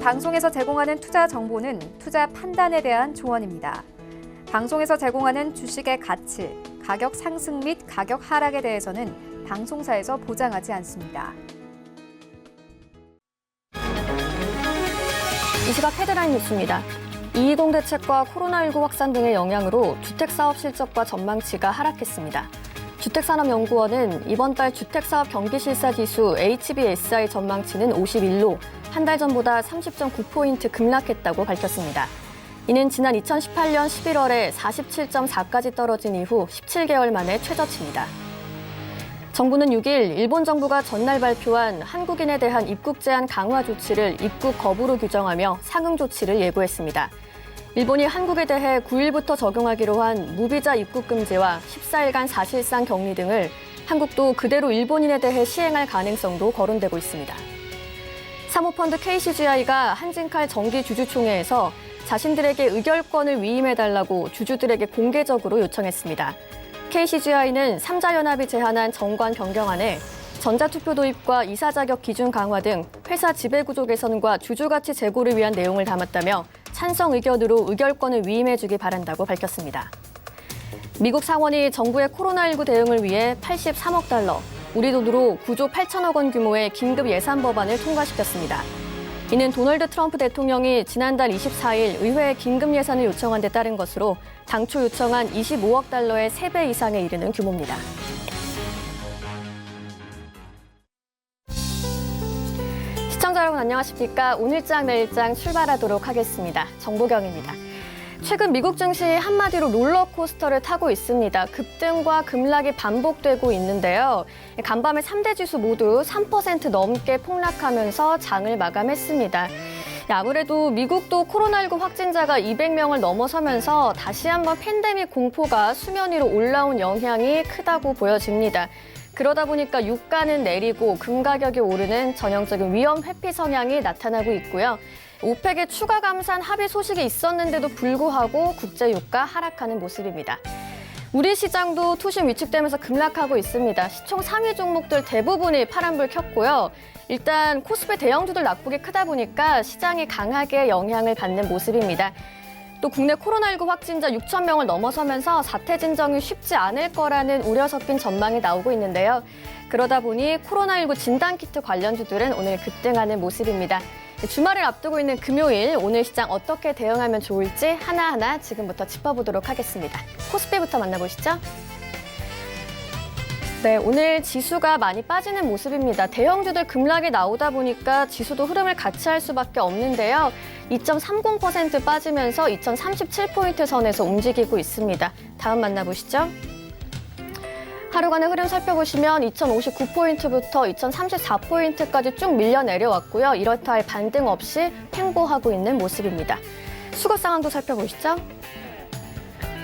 방송에서 제공하는 투자 정보는 투자 판단에 대한 조언입니다. 방송에서 제공하는 주식의 가치, 가격 상승 및 가격 하락에 대해서는 방송사에서 보장하지 않습니다. 이 시각 헤드라인 뉴스입니다. 220 대책과 코로나19 확산 등의 영향으로 주택사업 실적과 전망치가 하락했습니다. 주택산업연구원은 이번 달 주택사업 경기실사지수 HBSI 전망치는 51로 한 달 전보다 30.9포인트 급락했다고 밝혔습니다. 이는 지난 2018년 11월에 47.4까지 떨어진 이후 17개월 만에 최저치입니다. 정부는 6일 일본 정부가 전날 발표한 한국인에 대한 입국 제한 강화 조치를 입국 거부로 규정하며 상응 조치를 예고했습니다. 일본이 한국에 대해 9일부터 적용하기로 한 무비자 입국 금지와 14일간 사실상 격리 등을 한국도 그대로 일본인에 대해 시행할 가능성도 거론되고 있습니다. 사모펀드 KCGI가 한진칼 정기주주총회에서 자신들에게 의결권을 위임해달라고 주주들에게 공개적으로 요청했습니다. KCGI는 3자연합이 제안한 정관 변경안에 전자투표 도입과 이사 자격 기준 강화 등 회사 지배구조 개선과 주주가치 제고를 위한 내용을 담았다며 찬성 의견으로 의결권을 위임해주기 바란다고 밝혔습니다. 미국 상원이 정부의 코로나19 대응을 위해 83억 달러, 우리 돈으로 9조 8천억 원 규모의 긴급 예산 법안을 통과시켰습니다. 이는 도널드 트럼프 대통령이 지난달 24일 의회에 긴급 예산을 요청한 데 따른 것으로 당초 요청한 25억 달러의 3배 이상에 이르는 규모입니다. 시청자 여러분 안녕하십니까? 오늘장 내일장 출발하도록 하겠습니다. 정보경입니다. 최근 미국 증시 한마디로 롤러코스터를 타고 있습니다. 급등과 급락이 반복되고 있는데요. 간밤에 3대 지수 모두 3% 넘게 폭락하면서 장을 마감했습니다. 아무래도 미국도 코로나19 확진자가 200명을 넘어서면서 다시 한번 팬데믹 공포가 수면 위로 올라온 영향이 크다고 보여집니다. 그러다 보니까 유가는 내리고 금 가격이 오르는 전형적인 위험 회피 성향이 나타나고 있고요. 오펙의 추가 감산 합의 소식이 있었는데도 불구하고 국제 유가 하락하는 모습입니다. 우리 시장도 투심 위축되면서 급락하고 있습니다. 시총 상위 종목들 대부분이 파란불 켰고요. 일단 코스피 대형주들 낙폭이 크다 보니까 시장이 강하게 영향을 받는 모습입니다. 또 국내 코로나19 확진자 6천 명을 넘어서면서 사태 진정이 쉽지 않을 거라는 우려 섞인 전망이 나오고 있는데요. 그러다 보니 코로나19 진단키트 관련주들은 오늘 급등하는 모습입니다. 주말을 앞두고 있는 금요일, 오늘 시장 어떻게 대응하면 좋을지 하나하나 지금부터 짚어보도록 하겠습니다. 코스피부터 만나보시죠. 네, 오늘 지수가 많이 빠지는 모습입니다. 대형주들 급락이 나오다 보니까 지수도 흐름을 같이 할 수밖에 없는데요. 2.30% 빠지면서 2037포인트 선에서 움직이고 있습니다. 다음 만나보시죠. 하루간의 흐름 살펴보시면 2059포인트부터 2034포인트까지 쭉 밀려 내려왔고요. 이렇다 할 반등 없이 횡보하고 있는 모습입니다. 수급 상황도 살펴보시죠.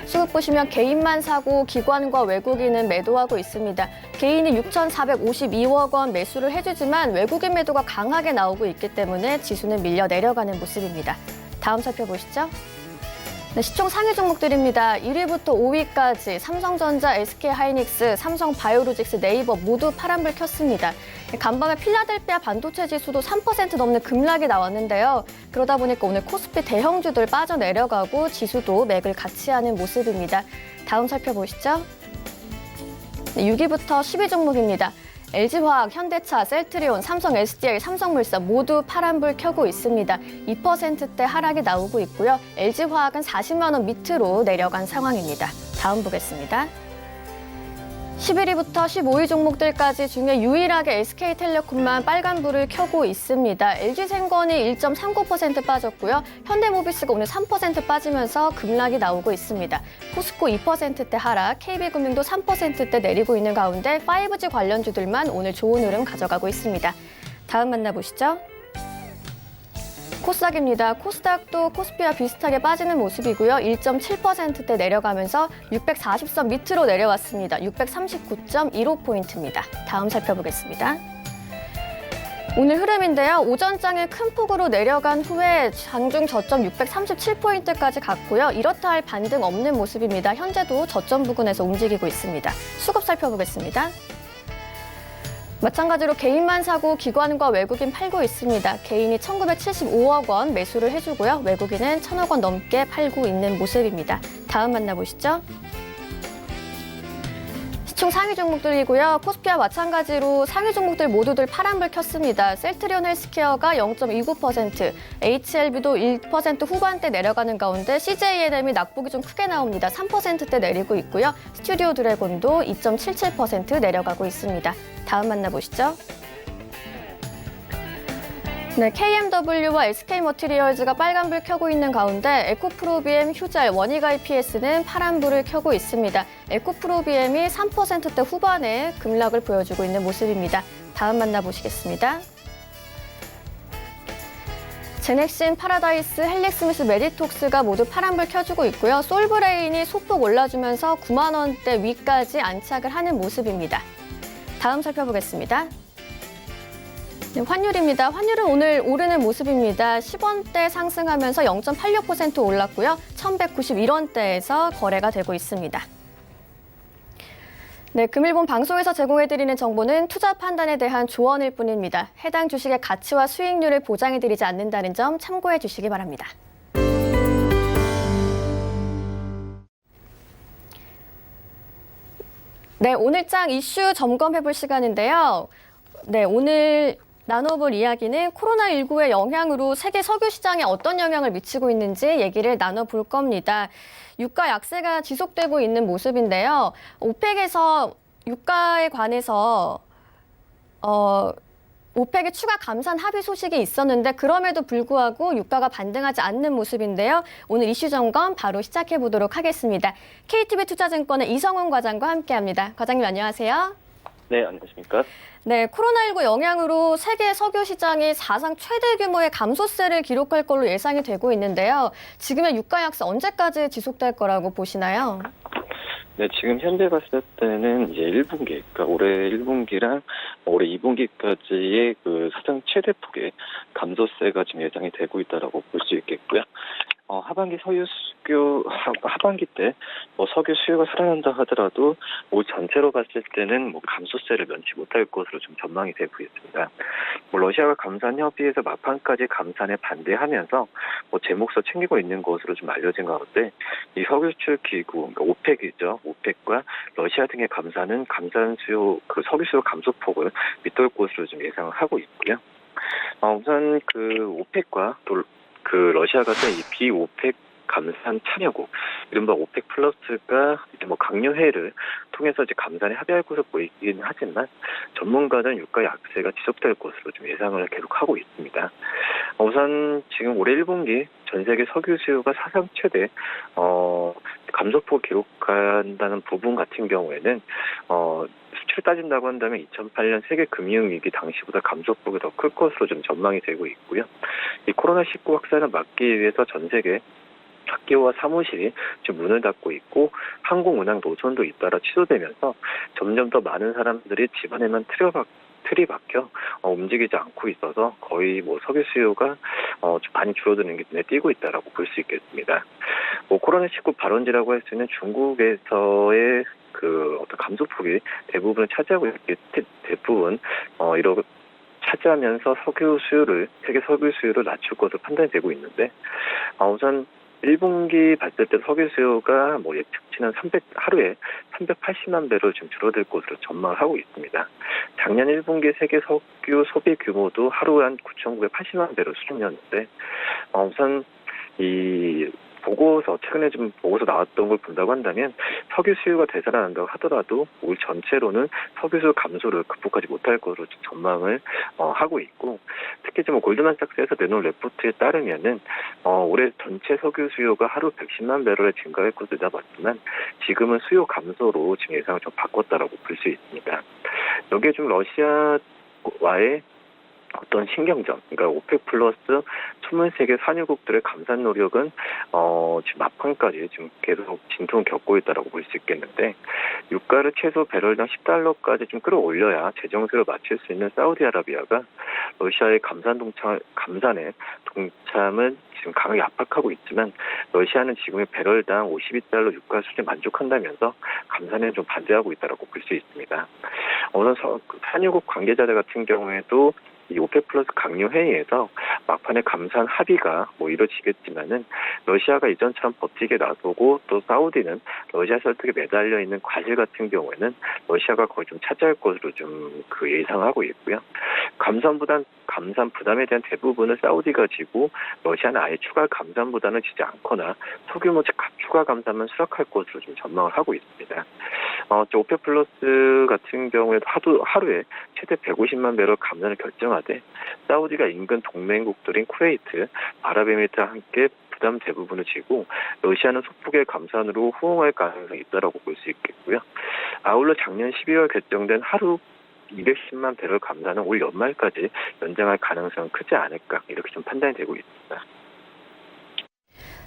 수급 보시면 개인만 사고 기관과 외국인은 매도하고 있습니다. 개인이 6,452억 원 매수를 해주지만 외국인 매도가 강하게 나오고 있기 때문에 지수는 밀려 내려가는 모습입니다. 다음 살펴보시죠. 네, 시총 상위 종목들입니다. 1위부터 5위까지 삼성전자, SK하이닉스, 삼성바이오로직스, 네이버 모두 파란불 켰습니다. 간밤에 필라델피아 반도체 지수도 3% 넘는 급락이 나왔는데요. 그러다 보니까 오늘 코스피 대형주들 빠져내려가고 지수도 맥을 같이 하는 모습입니다. 다음 살펴보시죠. 네, 6위부터 10위 종목입니다. LG화학, 현대차, 셀트리온, 삼성 SDI, 삼성물산 모두 파란불 켜고 있습니다. 2%대 하락이 나오고 있고요. LG화학은 40만 원 밑으로 내려간 상황입니다. 다음 보겠습니다. 11위부터 15위 종목들까지 중에 유일하게 SK텔레콤만 빨간불을 켜고 있습니다. LG생건이 1.39% 빠졌고요. 현대모비스가 오늘 3% 빠지면서 급락이 나오고 있습니다. 포스코 2%대 하락, KB금융도 3%대 내리고 있는 가운데 5G 관련주들만 오늘 좋은 흐름 가져가고 있습니다. 다음 만나보시죠. 코스닥입니다. 코스닥도 코스피와 비슷하게 빠지는 모습이고요. 1.7%대 내려가면서 640선 밑으로 내려왔습니다. 639.15포인트입니다. 다음 살펴보겠습니다. 오늘 흐름인데요. 오전장에 큰 폭으로 내려간 후에 장중 저점 637포인트까지 갔고요. 이렇다 할 반등 없는 모습입니다. 현재도 저점 부근에서 움직이고 있습니다. 수급 살펴보겠습니다. 마찬가지로 개인만 사고 기관과 외국인 팔고 있습니다. 개인이 1975억 원 매수를 해주고요. 외국인은 1,000억 원 넘게 팔고 있는 모습입니다. 다음 만나보시죠. 시총 상위 종목들이고요. 코스피와 마찬가지로 상위 종목들 모두들 파란불 켰습니다. 셀트리온 헬스케어가 0.29%, HLB도 1% 후반대 내려가는 가운데 CJENM이 낙폭이 좀 크게 나옵니다. 3%대 내리고 있고요. 스튜디오 드래곤도 2.77% 내려가고 있습니다. 다음 만나보시죠. 네, KMW와 SK머티리얼즈가 빨간불 켜고 있는 가운데 에코프로비엠, 휴잘, 원익IPS는 파란불을 켜고 있습니다. 에코프로비엠이 3%대 후반에 급락을 보여주고 있는 모습입니다. 다음 만나보시겠습니다. 제넥신, 파라다이스, 헬릭스미스, 메디톡스가 모두 파란불 켜주고 있고요. 솔브레인이 소폭 올라주면서 9만 원대 위까지 안착을 하는 모습입니다. 다음 살펴보겠습니다. 네, 환율입니다. 환율은 오늘 오르는 모습입니다. 10원대 상승하면서 0.86% 올랐고요. 1,191원대에서 거래가 되고 있습니다. 네, 금일본 방송에서 제공해드리는 정보는 투자 판단에 대한 조언일 뿐입니다. 해당 주식의 가치와 수익률을 보장해드리지 않는다는 점 참고해 주시기 바랍니다. 네, 오늘장 이슈 점검해볼 시간인데요. 네, 오늘 나눠볼 이야기는 코로나19의 영향으로 세계 석유 시장에 어떤 영향을 미치고 있는지 얘기를 나눠볼 겁니다. 유가 약세가 지속되고 있는 모습인데요. 오펙에서 유가에 관해서 오펙의 추가 감산 합의 소식이 있었는데 그럼에도 불구하고 유가가 반등하지 않는 모습인데요. 오늘 이슈 점검 바로 시작해 보도록 하겠습니다. KTB 투자증권의 이성훈 과장과 함께합니다. 과장님 안녕하세요. 네, 안녕하십니까? 네, 코로나19 영향으로 세계 석유 시장이 사상 최대 규모의 감소세를 기록할 걸로 예상이 되고 있는데요. 지금의 유가 약세 언제까지 지속될 거라고 보시나요? 네, 지금 현재 봤을 때는 이제 1분기, 그러니까 올해 1분기랑 올해 2분기까지의 그 사상 최대 폭의 감소세가 지금 예상이 되고 있다라고 볼 수 있겠고요. 하반기 하반기 때 석유 수요가 살아난다 하더라도 올 전체로 봤을 때는 감소세를 면치 못할 것으로 좀 전망이 되고 있습니다. 러시아가 감산 협의에서 막판까지 감산에 반대하면서 제 몫을 챙기고 있는 것으로 좀 알려진 가운데 이 석유 수출 기구, 그러니까 오펙이죠. 오펙과 러시아 등의 감산 수요, 석유 수요 감소폭을 밑돌 것으로 좀 예상을 하고 있고요. 우선 오펙과 러시아 같은 이 비오펙 감산 참여국, 이른바 오펙 플러스가 이제 강요회를 통해서 이제 감산에 합의할 것으로 보이긴 하지만 전문가는 유가 약세가 지속될 것으로 좀 예상을 계속하고 있습니다. 우선 지금 올해 1분기 전 세계 석유 수요가 사상 최대 감소폭을 기록한다는 부분 같은 경우에는 수치를 따진다고 한다면 2008년 세계 금융위기 당시보다 감소폭이 더 클 것으로 좀 전망이 되고 있고요. 이 코로나19 확산을 막기 위해서 전 세계 학교와 사무실이 지금 문을 닫고 있고 항공 운항 노선도 잇따라 취소되면서 점점 더 많은 사람들이 집안에만 틀이 박혀 움직이지 않고 있어서 거의 석유 수요가 좀 많이 줄어드는 게 눈에 띄고 있다라고 볼 수 있겠습니다. 코로나19 발원지라고 할 수 있는 중국에서의 어떤 감소폭이 대부분을 차지하고 있기 대부분 차지하면서 세계 석유 수요를 낮출 것으로 판단되고 있는데 우선 1분기 봤을 때 석유 수요가 예측치는 하루에 380만 배로 지금 줄어들 것으로 전망을 하고 있습니다. 작년 1분기 세계 석유 소비 규모도 하루에 한 9,980만 배로 수준이었는데 우선 최근에 좀 보고서 나왔던 걸 본다고 한다면 석유 수요가 되살아난다고 하더라도 올 전체로는 석유 수요 감소를 극복하지 못할 것으로 전망을 하고 있고, 특히 좀 골드만삭스에서 내놓은 레포트에 따르면은 올해 전체 석유 수요가 하루 110만 배럴에 증가할 것으로 내다봤지만 지금은 수요 감소로 지금 예상을 좀 바꿨다라고 볼 수 있습니다. 여기에 좀 러시아와의 어떤 신경전, 그러니까 오펙 플러스 23개 산유국들의 감산 노력은 지금 막판까지 지금 계속 진통을 겪고 있다라고 볼 수 있겠는데, 유가를 최소 배럴당 $10까지 좀 끌어올려야 재정세를 맞출 수 있는 사우디아라비아가 러시아의 감산에 동참을 지금 강하게 압박하고 있지만, 러시아는 지금의 배럴당 $52 유가 수준에 만족한다면서 감산에 좀 반대하고 있다라고 볼 수 있습니다. 우선 산유국 관계자들 같은 경우에도 이 오펙 플러스 강요 회의에서 막판에 감산 합의가 이루어지겠지만은, 러시아가 이전처럼 버티게 놔두고 또 사우디는 러시아 설득에 매달려 있는 과실 같은 경우에는 러시아가 거의 좀 차지할 것으로 좀 예상하고 있고요. 감산 부담에 대한 대부분을 사우디가 지고, 러시아는 아예 추가 감산보다는 지지 않거나 소규모 추가 감산만 수락할 것으로 좀 전망을 하고 있습니다. 오펙 플러스 같은 경우에도 하루에 최대 150만 배럴 감산을 결정하되, 사우디가 인근 동맹국들인 쿠웨이트, 아랍에미리트와 함께 부담 대부분을 지고, 러시아는 소폭의 감산으로 호응할 가능성이 있다고 볼 수 있겠고요. 아울러 작년 12월 결정된 하루 210만 배럴 감산은 올 연말까지 연장할 가능성은 크지 않을까, 이렇게 좀 판단이 되고 있습니다.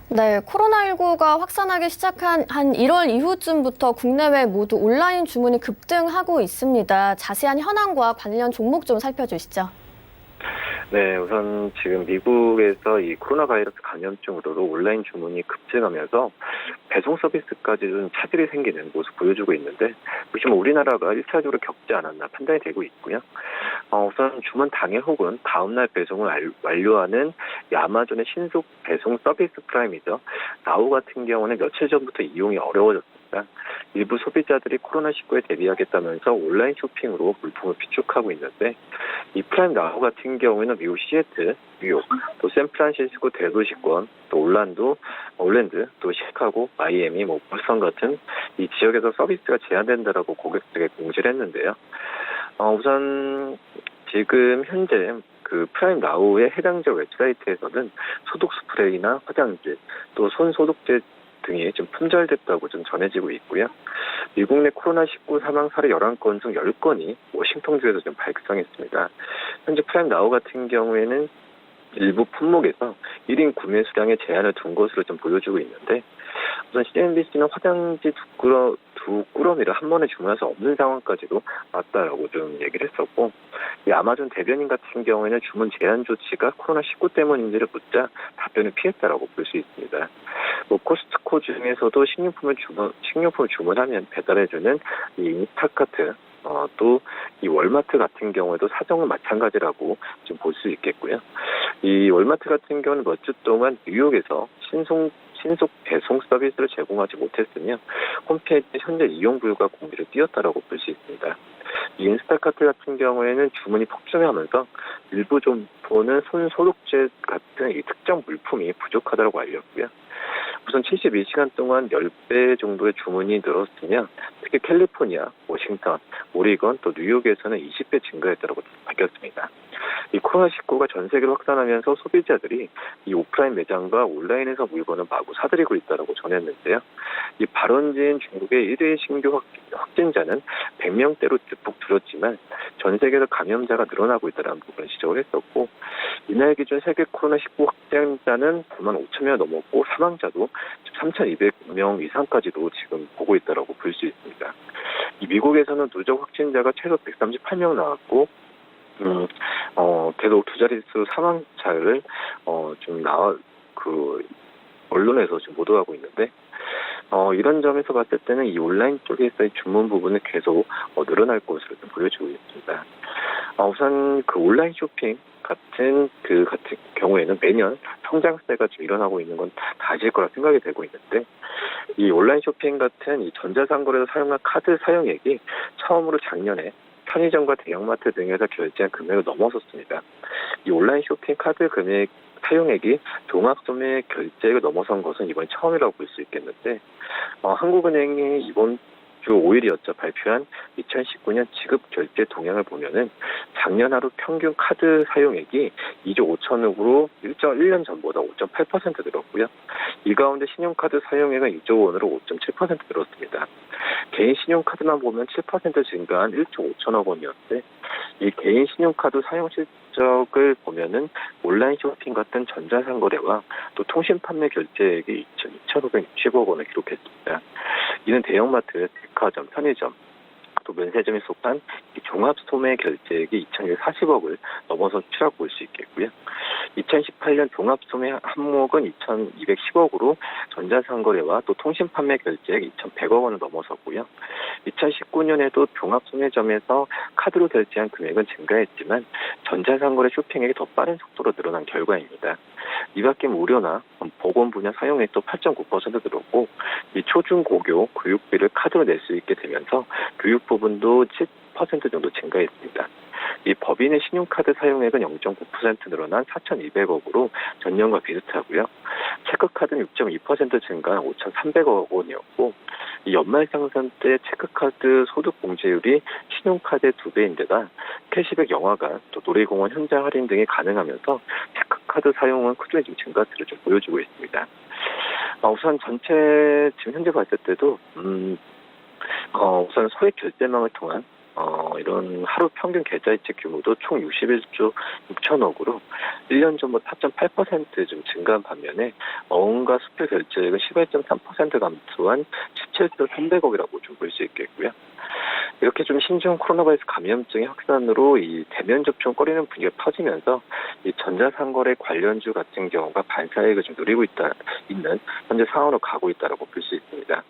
네, 코로나19가 확산하기 시작한 한 1월 이후쯤부터 국내외 모두 온라인 주문이 급등하고 있습니다. 자세한 현황과 관련 종목 좀 살펴주시죠. 네, 우선 지금 미국에서 이 코로나 바이러스 감염증으로 온라인 주문이 급증하면서 배송 서비스까지 좀 차질이 생기는 모습 보여주고 있는데, 보시면 우리나라가 1차적으로 겪지 않았나 판단이 되고 있고요. 우선 주문 당일 혹은 다음날 배송을 완료하는 이 아마존의 신속 배송 서비스 프라임이죠. 나우 같은 경우는 며칠 전부터 이용이 어려워졌습니다. 일부 소비자들이 코로나19에 대비하겠다면서 온라인 쇼핑으로 물품을 비축하고 있는데, 이 프라임 나우 같은 경우에는 미국 시애틀, 뉴욕, 또 샌프란시스코 대도시권, 또 올랜드, 또 시카고, 마이애미, 보스턴 같은 이 지역에서 서비스가 제한된다라고 고객들에게 공지를 했는데요. 우선 지금 현재 프라임 나우의 해당 지역 웹사이트에서는 소독 스프레이나 화장지, 또 손 소독제 등이 좀 품절됐다고 좀 전해지고 있고요. 미국 내 코로나19 사망 사례 11건 중 10건이 워싱턴주에서 좀 발생했습니다. 현재 프라임 나우 같은 경우에는 일부 품목에서 1인 구매 수량에 제한을 둔 것으로 좀 보여주고 있는데, 우선 CNBC는 화장지 두 꾸러미를 한 번에 주문할 수 없는 상황까지도 왔다라고 좀 얘기를 했었고, 이 아마존 대변인 같은 경우에는 주문 제한 조치가 코로나19 때문인지를 묻자 답변을 피했다라고 볼 수 있습니다. 코스트코 중에서도 식료품을 주문하면 배달해주는 이 인스타카트, 또 이 월마트 같은 경우에도 사정은 마찬가지라고 좀 볼 수 있겠고요. 이 월마트 같은 경우는 몇 주 동안 뉴욕에서 신속 배송 서비스를 제공하지 못했으며, 홈페이지 현재 이용 불가 공지를 띄웠다라고 볼 수 있습니다. 이 인스타카트 같은 경우에는 주문이 폭증하면서 일부 점포는 손 소독제 같은 이 특정 물품이 부족하다고 알렸고요. 우선 72시간 동안 10배 정도의 주문이 늘었으며, 특히 캘리포니아, 워싱턴, 오리건, 또 뉴욕에서는 20배 증가했다고 밝혔습니다. 이 코로나19가 전 세계로 확산하면서 소비자들이 이 오프라인 매장과 온라인에서 물건을 마구 사들이고 있다고 전했는데요. 이 발원지인 중국의 1일 신규 확진자는 100명대로 득폭 줄었지만 전 세계에서 감염자가 늘어나고 있다는 부분을 지적을 했었고, 이날 기준 세계 코로나19 확진자는 9만 5천 명 넘었고, 사망자도 3,200명 이상까지도 지금 보고 있다고 볼 수 있습니다. 이 미국에서는 누적 확진자가 최소 138명 나왔고, 계속 두 자릿수 사망자를 언론에서 지금 보도하고 있는데, 이런 점에서 봤을 때는 이 온라인 쪽에서의 주문 부분은 계속 늘어날 것으로 좀 보여지고 있습니다. 우선 온라인 쇼핑 같은 경우에는 매년 성장세가 좀 일어나고 있는 건 다 아실 거라 생각이 되고 있는데, 이 온라인 쇼핑 같은 이 전자상거래에서 사용한 카드 사용액이 처음으로 작년에 편의점과 대형마트 등에서 결제한 금액을 넘어섰습니다. 이 온라인 쇼핑 카드 금액 사용액이 종합소매 결제액을 넘어선 것은 이번이 처음이라고 볼 수 있겠는데, 한국은행이 이번 주 5일이었죠. 발표한 2019년 지급 결제 동향을 보면은 작년 하루 평균 카드 사용액이 2조 5천억으로 1년 전보다 5.8% 늘었고요. 이 가운데 신용카드 사용액은 2조 원으로 5.7% 늘었습니다. 개인 신용카드만 보면 7% 증가한 1조 5천억 원이었는데, 이 개인 신용카드 사용 업적을 보면은 온라인 쇼핑 같은 전자상거래와 또 통신 판매 결제액이 2,560억 원을 기록했습니다. 이는 대형마트, 백화점, 편의점, 또 면세점에 속한 이 종합소매 결제액이 2,240억을 넘어선 추라고 볼 수 있겠고요. 2018년 종합소매 항목은 2,210억으로 전자상거래와 또 통신 판매 결제액 2,100억 원을 넘어섰고요. 2019년에도 종합소매점에서 카드로 결제한 금액은 증가했지만 전자상거래 쇼핑액이 더 빠른 속도로 늘어난 결과입니다. 이 밖에 무료나 보건 분야 사용액도 8.9% 늘었고 이 초중고교 교육비를 카드로 낼 수 있게 되면서 교육 부분도 7% 정도 증가했습니다. 이 법인의 신용카드 사용액은 0.9% 늘어난 4,200억으로 전년과 비슷하고요. 체크카드는 6.2% 증가한 5,300억 원이었고 이 연말상선 때 체크카드 소득공제율이 신용카드의 2배인데다 캐시백 영화관, 또 놀이공원 현장 할인 등이 가능하면서 체크카드 사용은 꾸준히 좀 증가세를 좀 보여주고 있습니다. 우선 전체 지금 현재 봤을 때도 우선 소액 결제망을 통한 이런 하루 평균 계좌이체 규모도 총 61조 6천억으로 1년 전보다 4.8% 좀 증가한 반면에 어음과 수표 결제액은 11.3% 감소한 17조 300억이라고 좀 볼 수 있겠고요. 이렇게 좀 신종 코로나 바이러스 감염증의 확산으로 이 대면 접촉 꺼리는 분위기가 퍼지면서 이 전자상거래 관련주 같은 경우가 반사이익을 좀 누리고 있는 현재 상황으로 가고 있다라고 볼 수 있습니다.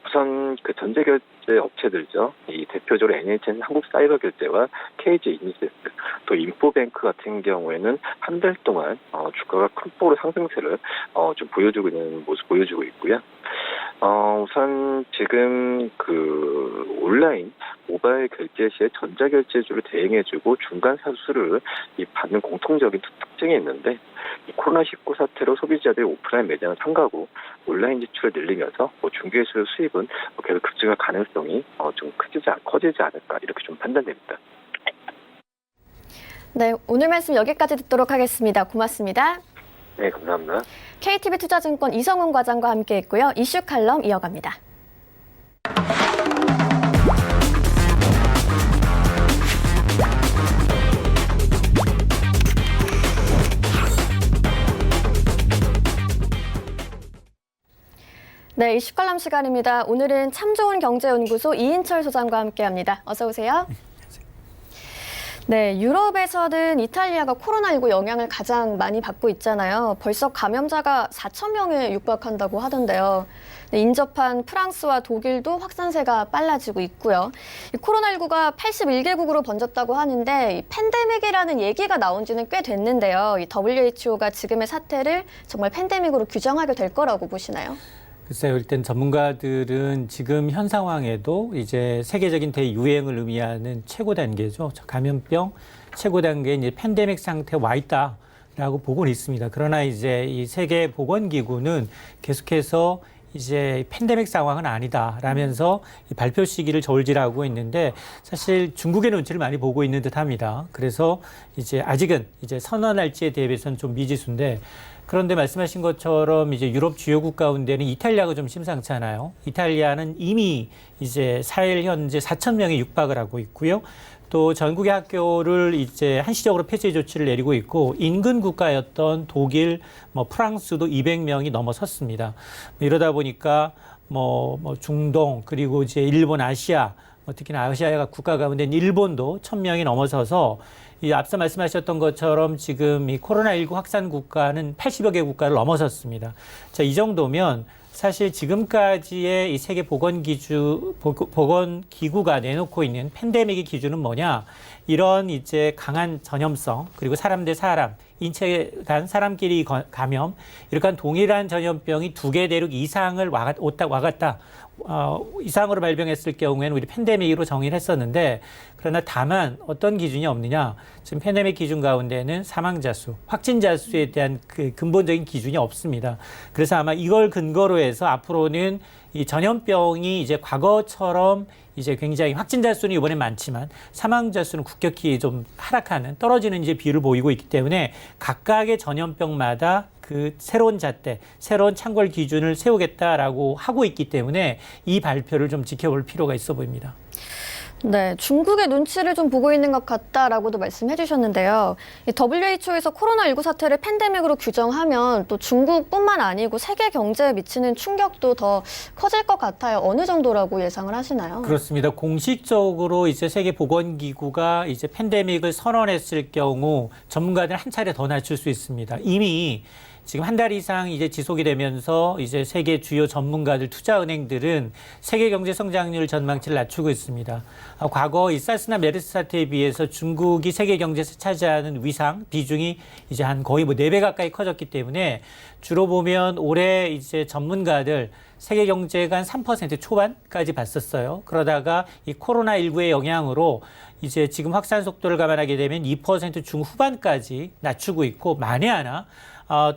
우선 그 전자결제 업체들죠. 이 대표적으로 NHN 한국사이버결제와 KG 이니시스, 또 인포뱅크 같은 경우에는 한 달 동안 주가가 큰 폭으로 상승세를 좀 보여주고 있는 모습 보여주고 있고요. 우선 지금 그 온라인 모바일 결제 시에 전자결제주를 대행해주고 중간 사수를 받는 공통적인 특징이 있는데 이 코로나19 사태로 소비자들이 오프라인 매장을 삼가고 온라인 지출을 늘리면서 중개수 수입은 계속 급증할 가능성이 좀 커지지 않을까 이렇게 좀 판단됩니다. 네, 오늘 말씀 여기까지 듣도록 하겠습니다. 고맙습니다. 네, 감사합니다. KTB 투자증권 이성훈 과장과 함께했고요. 이슈 칼럼 이어갑니다. 네, 이슈 칼럼 시간입니다. 오늘은 참 좋은 경제연구소 이인철 소장과 함께합니다. 어서 오세요. 네, 유럽에서는 이탈리아가 코로나19 영향을 가장 많이 받고 있잖아요. 벌써 감염자가 4천 명에 육박한다고 하던데요. 네, 인접한 프랑스와 독일도 확산세가 빨라지고 있고요. 이 코로나19가 81개국으로 번졌다고 하는데 이 팬데믹이라는 얘기가 나온 지는 꽤 됐는데요. 이 WHO가 지금의 사태를 정말 팬데믹으로 규정하게 될 거라고 보시나요? 글쎄요, 일단 전문가들은 지금 현 상황에도 이제 세계적인 대유행을 의미하는 최고 단계죠. 감염병 최고 단계에 이제 팬데믹 상태에 와 있다라고 보고는 있습니다. 그러나 이제 이 세계보건기구는 계속해서 이제 팬데믹 상황은 아니다라면서 이 발표 시기를 저울질하고 있는데 사실 중국의 눈치를 많이 보고 있는 듯합니다. 그래서 이제 아직은 이제 선언할지에 대비해서는 좀 미지수인데 그런데 말씀하신 것처럼 이제 유럽 주요국 가운데는 이탈리아가 좀 심상치 않아요. 이탈리아는 이미 이제 4일 현재 4천 명이 육박을 하고 있고요. 또 전국의 학교를 이제 한시적으로 폐쇄 조치를 내리고 있고 인근 국가였던 독일, 프랑스도 200명이 넘어섰습니다. 이러다 보니까 중동 그리고 이제 일본, 아시아, 특히나 아시아 국가 가운데 일본도 1,000명이 넘어서서 이 앞서 말씀하셨던 것처럼 지금 이 코로나19 확산 국가는 80여 개 국가를 넘어섰습니다. 자, 이 정도면 사실 지금까지의 이 세계 보건기구가 내놓고 있는 팬데믹의 기준은 뭐냐? 이런 이제 강한 전염성, 그리고 사람 대 사람, 인체 간 사람끼리 감염, 이렇게 동일한 전염병이 2개 대륙 이상을 와갔다. 이상으로 발병했을 경우에는 우리 팬데믹으로 정의를 했었는데 그러나 다만 어떤 기준이 없느냐. 지금 팬데믹 기준 가운데는 사망자 수, 확진자 수에 대한 그 근본적인 기준이 없습니다. 그래서 아마 이걸 근거로 해서 앞으로는 이 전염병이 이제 과거처럼 이제 굉장히 확진자 수는 이번에 많지만 사망자 수는 급격히 좀 하락하는 떨어지는 이제 비율을 보이고 있기 때문에 각각의 전염병마다 그 새로운 잣대, 새로운 창궐 기준을 세우겠다라고 하고 있기 때문에 이 발표를 좀 지켜볼 필요가 있어 보입니다. 네, 중국의 눈치를 좀 보고 있는 것 같다라고도 말씀해 주셨는데요. 이 WHO에서 코로나19 사태를 팬데믹으로 규정하면 또 중국뿐만 아니고 세계 경제에 미치는 충격도 더 커질 것 같아요. 어느 정도라고 예상을 하시나요? 그렇습니다. 공식적으로 이제 세계보건기구가 이제 팬데믹을 선언했을 경우 전문가들 한 차례 더 낮출 수 있습니다. 이미 지금 한 달 이상 이제 지속이 되면서 이제 세계 주요 전문가들, 투자은행들은 세계 경제 성장률 전망치를 낮추고 있습니다. 과거 이 사스나 메르스 사태에 비해서 중국이 세계 경제에서 차지하는 위상, 비중이 이제 한 거의 뭐 4배 가까이 커졌기 때문에 주로 보면 올해 이제 전문가들 세계 경제가 한 3% 초반까지 봤었어요. 그러다가 이 코로나19의 영향으로 이제 지금 확산 속도를 감안하게 되면 2% 중후반까지 낮추고 있고, 만에 하나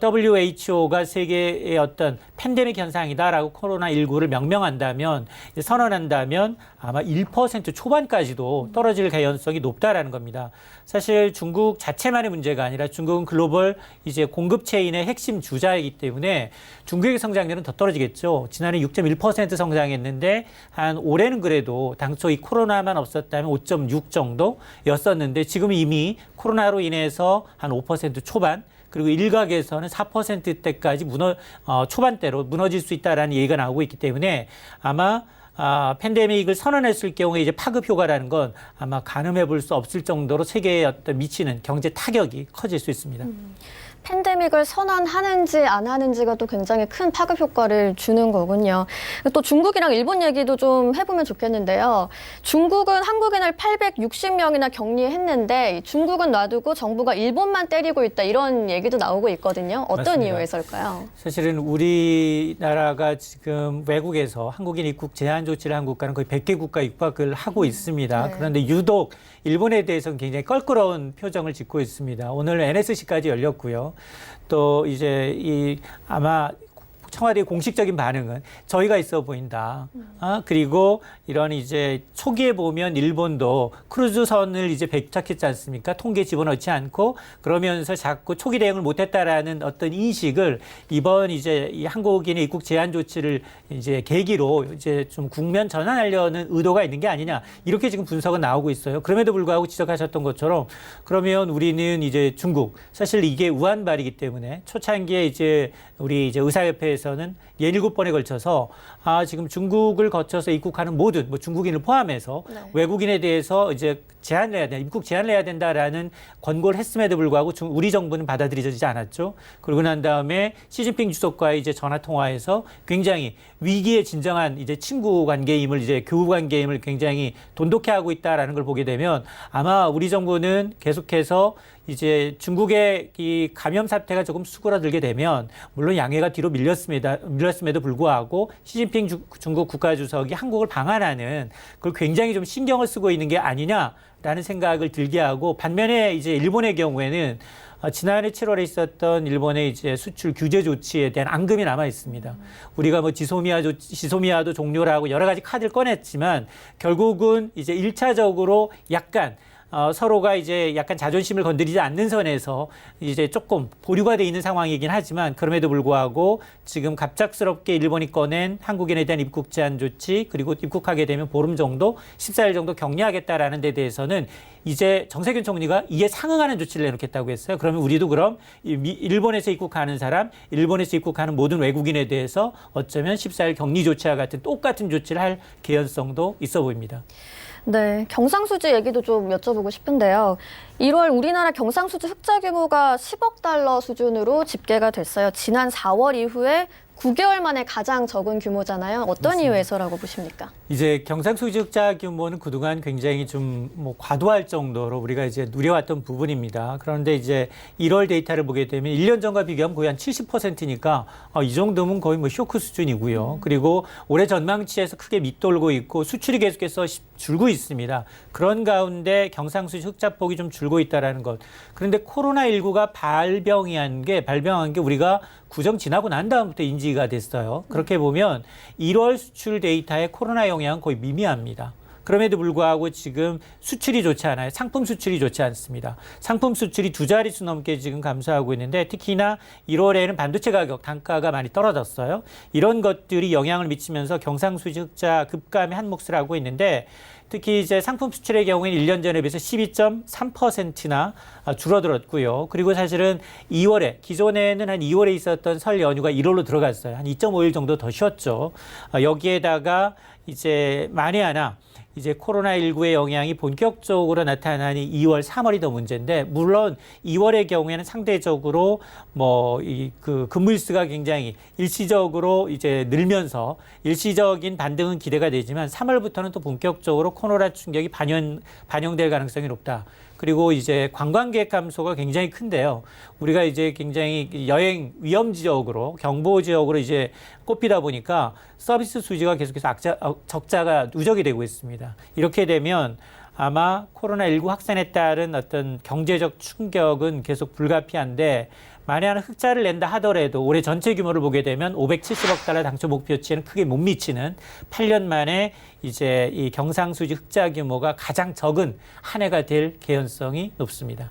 WHO가 세계의 어떤 팬데믹 현상이다라고 코로나19를 명명한다면, 선언한다면 아마 1% 초반까지도 떨어질 가능성이 높다라는 겁니다. 사실 중국 자체만의 문제가 아니라 중국은 글로벌 이제 공급 체인의 핵심 주자이기 때문에 중국의 성장률은 더 떨어지겠죠. 지난해 6.1% 성장했는데 한 올해는 그래도 당초 이 코로나만 없었다면 5.6 정도였었는데 지금 이미 코로나로 인해서 한 5% 초반, 그리고 일각에서는 4%대까지 초반대로 무너질 수 있다라는 얘기가 나오고 있기 때문에 아마 팬데믹을 선언했을 경우에 이제 파급 효과라는 건 아마 가늠해 볼 수 없을 정도로 세계에 어떤 미치는 경제 타격이 커질 수 있습니다. 팬데믹을 선언하는지 안 하는지가 또 굉장히 큰 파급 효과를 주는 거군요. 또 중국이랑 일본 얘기도 좀 해보면 좋겠는데요. 중국은 한국인을 860명이나 격리했는데 중국은 놔두고 정부가 일본만 때리고 있다, 이런 얘기도 나오고 있거든요. 어떤 맞습니다. 이유에서일까요? 사실은 우리나라가 지금 외국에서 한국인 입국 제한 조치를 한 국가는 거의 100개 국가 입국을 하고 있습니다. 네. 그런데 유독 일본에 대해서는 굉장히 껄끄러운 표정을 짓고 있습니다. 오늘 NSC까지 열렸고요. 또 이제 아마 청와대의 공식적인 반응은 저희가 있어 보인다. 그리고 이런 이제 초기에 보면 일본도 크루즈선을 이제 배착했지 않습니까? 통계에 집어넣지 않고, 그러면서 자꾸 초기 대응을 못했다라는 어떤 인식을 이번 이제 이 한국인의 입국 제한 조치를 이제 계기로 이제 좀 국면 전환하려는 의도가 있는 게 아니냐, 이렇게 지금 분석은 나오고 있어요. 그럼에도 불구하고 지적하셨던 것처럼 그러면 우리는 이제 중국, 사실 이게 우한발이기 때문에 초창기에 이제 우리 이제 의사협회에서는 17번에 걸쳐서 지금 중국을 거쳐서 입국하는 모든 뭐 중국인을 포함해서 네. 외국인에 대해서 이제 제한을 해야 된다, 입국 제한을 해야 된다라는 권고를 했음에도 불구하고 우리 정부는 받아들여지지 않았죠. 그러고 난 다음에 시진핑 주석과의 이제 전화 통화에서 굉장히 위기의 진정한 이제 친구 관계임을, 이제 교우 관계임을 굉장히 돈독해 하고 있다라는 걸 보게 되면 아마 우리 정부는 계속해서 이제 중국의 이 감염 사태가 조금 수그러들게 되면, 물론 양해가 뒤로 밀렸음에도 불구하고 시진핑 중국 국가주석이 한국을 방한하는 그걸 굉장히 좀 신경을 쓰고 있는 게 아니냐라는 생각을 들게 하고, 반면에 이제 일본의 경우에는 지난해 7월에 있었던 일본의 이제 수출 규제 조치에 대한 앙금이 남아 있습니다. 우리가 뭐 지소미아도 종료를 하고 여러 가지 카드를 꺼냈지만 결국은 이제 1차적으로 약간 서로가 이제 약간 자존심을 건드리지 않는 선에서 이제 조금 보류가 돼 있는 상황이긴 하지만, 그럼에도 불구하고 지금 갑작스럽게 일본이 꺼낸 한국인에 대한 입국 제한 조치, 그리고 입국하게 되면 보름 정도, 14일 정도 격리하겠다라는 데 대해서는 이제 정세균 총리가 이에 상응하는 조치를 내놓겠다고 했어요. 그러면 우리도 그럼 일본에서 입국하는 사람, 일본에서 입국하는 모든 외국인에 대해서 어쩌면 14일 격리 조치와 같은 똑같은 조치를 할 개연성도 있어 보입니다. 네, 경상수지 얘기도 좀 여쭤보고 싶은데요. 1월 우리나라 경상수지 흑자 규모가 10억 달러 수준으로 집계가 됐어요. 지난 4월 이후에 9개월 만에 가장 적은 규모잖아요. 어떤 맞습니다. 이유에서라고 보십니까? 이제 경상수지 흑자 규모는 그동안 굉장히 좀 뭐 과도할 정도로 우리가 이제 누려왔던 부분입니다. 그런데 이제 1월 데이터를 보게 되면 1년 전과 비교하면 거의 한 70%니까 이 정도면 거의 뭐 쇼크 수준이고요. 그리고 올해 전망치에서 크게 밑돌고 있고 수출이 계속해서 줄고 있습니다. 그런 가운데 경상수지 흑자폭이 좀 줄고 있다라는 것. 그런데 코로나19가 발병한 게 우리가 구정 지나고 난 다음부터 인지가 됐어요. 그렇게 보면 1월 수출 데이터의 코로나 영향은 거의 미미합니다. 그럼에도 불구하고 지금 수출이 좋지 않아요. 상품 수출이 좋지 않습니다. 상품 수출이 2자릿수 넘게 지금 감소하고 있는데 특히나 1월에는 반도체 가격, 단가가 많이 떨어졌어요. 이런 것들이 영향을 미치면서 경상수지 흑자 급감의 한 몫을 하고 있는데 특히 이제 상품 수출의 경우에는 1년 전에 비해서 12.3%나 줄어들었고요. 그리고 사실은 2월에, 기존에는 한 2월에 있었던 설 연휴가 1월로 들어갔어요. 한 2.5일 정도 더 쉬었죠. 여기에다가 이제 만에 하나 이제 코로나19의 영향이 본격적으로 나타나니 2월, 3월이 더 문제인데, 물론 2월의 경우에는 상대적으로 근무일수가 굉장히 일시적으로 이제 늘면서 일시적인 반등은 기대가 되지만 3월부터는 또 본격적으로 코로나 충격이 반영될 가능성이 높다. 그리고 이제 관광객 감소가 굉장히 큰데요. 우리가 이제 굉장히 여행 위험 지역으로, 경보 지역으로 이제 꼽히다 보니까 서비스 수지가 계속해서 적자가 누적이 되고 있습니다. 이렇게 되면 아마 코로나19 확산에 따른 어떤 경제적 충격은 계속 불가피한데 만에 하나 흑자를 낸다 하더라도 올해 전체 규모를 보게 되면 570억 달러 당초 목표치에는 크게 못 미치는 8년 만에 이제 이 경상수지 흑자 규모가 가장 적은 한 해가 될 개연성이 높습니다.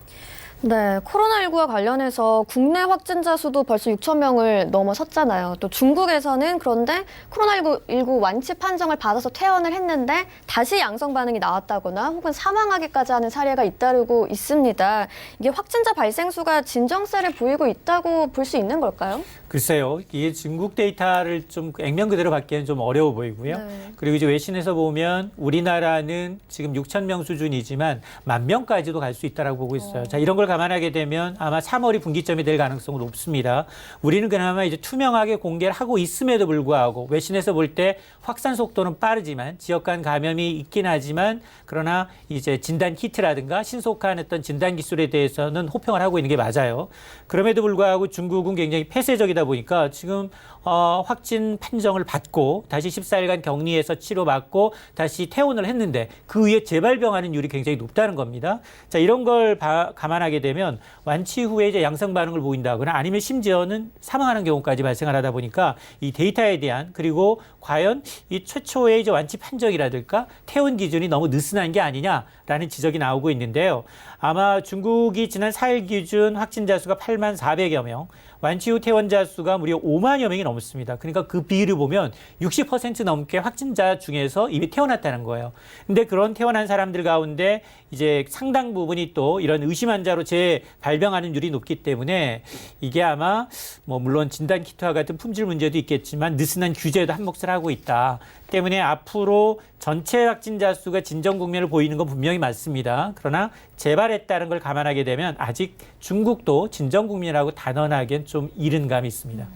네, 코로나19와 관련해서 국내 확진자 수도 벌써 6천 명을 넘어섰잖아요. 또 중국에서는 그런데 코로나19 완치 판정을 받아서 퇴원을 했는데 다시 양성 반응이 나왔다거나 혹은 사망하기까지 하는 사례가 잇따르고 있습니다. 이게 확진자 발생 수가 진정세를 보이고 있다고 볼 수 있는 걸까요? 글쎄요. 이게 중국 데이터를 좀 액면 그대로 받기에는 좀 어려워 보이고요. 네. 그리고 이제 외신에서 보면 우리나라는 지금 6천 명 수준이지만 10,000명까지도 갈 수 있다라고 보고 있어요. 자, 이런 걸 감안하게 되면 아마 3월이 분기점이 될 가능성은 높습니다. 우리는 그나마 이제 투명하게 공개를 하고 있음에도 불구하고 외신에서 볼 때 확산 속도는 빠르지만 지역 간 감염이 있긴 하지만 그러나 이제 진단 키트라든가 신속한 어떤 진단 기술에 대해서는 호평을 하고 있는 게 맞아요. 그럼에도 불구하고 중국은 굉장히 폐쇄적이다 보니까 지금 확진 판정을 받고 다시 14일간 격리해서 치료받고 다시 퇴원을 했는데 그 위에 재발병하는 율이 굉장히 높다는 겁니다. 자, 이런 걸 감안하게 되면 완치 후에 이제 양성 반응을 보인다거나 아니면 심지어는 사망하는 경우까지 발생을 하다 보니까 이 데이터에 대한 그리고 과연 이 최초의 이제 완치 판정이라든가 퇴원 기준이 너무 느슨한 게 아니냐라는 지적이 나오고 있는데요. 아마 중국이 지난 4일 기준 확진자 수가 84,400여 명, 완치 후 퇴원자 수가 무려 50,000여 명이 넘습니다. 그러니까 그 비율을 보면 60% 넘게 확진자 중에서 이미 퇴원했다는 거예요. 근데 그런 퇴원한 사람들 가운데 이제 상당 부분이 또 이런 의심 환자로 재발병하는 율이 높기 때문에 이게 아마 물론 진단 키트와 같은 품질 문제도 있겠지만 느슨한 규제도 한 몫을 하고 있다. 때문에 앞으로 전체 확진자 수가 진정 국면을 보이는 건 분명히 맞습니다. 그러나 재발했다는 걸 감안하게 되면 아직 중국도 진정 국면이라고 단언하기엔 좀 이른 감이 있습니다.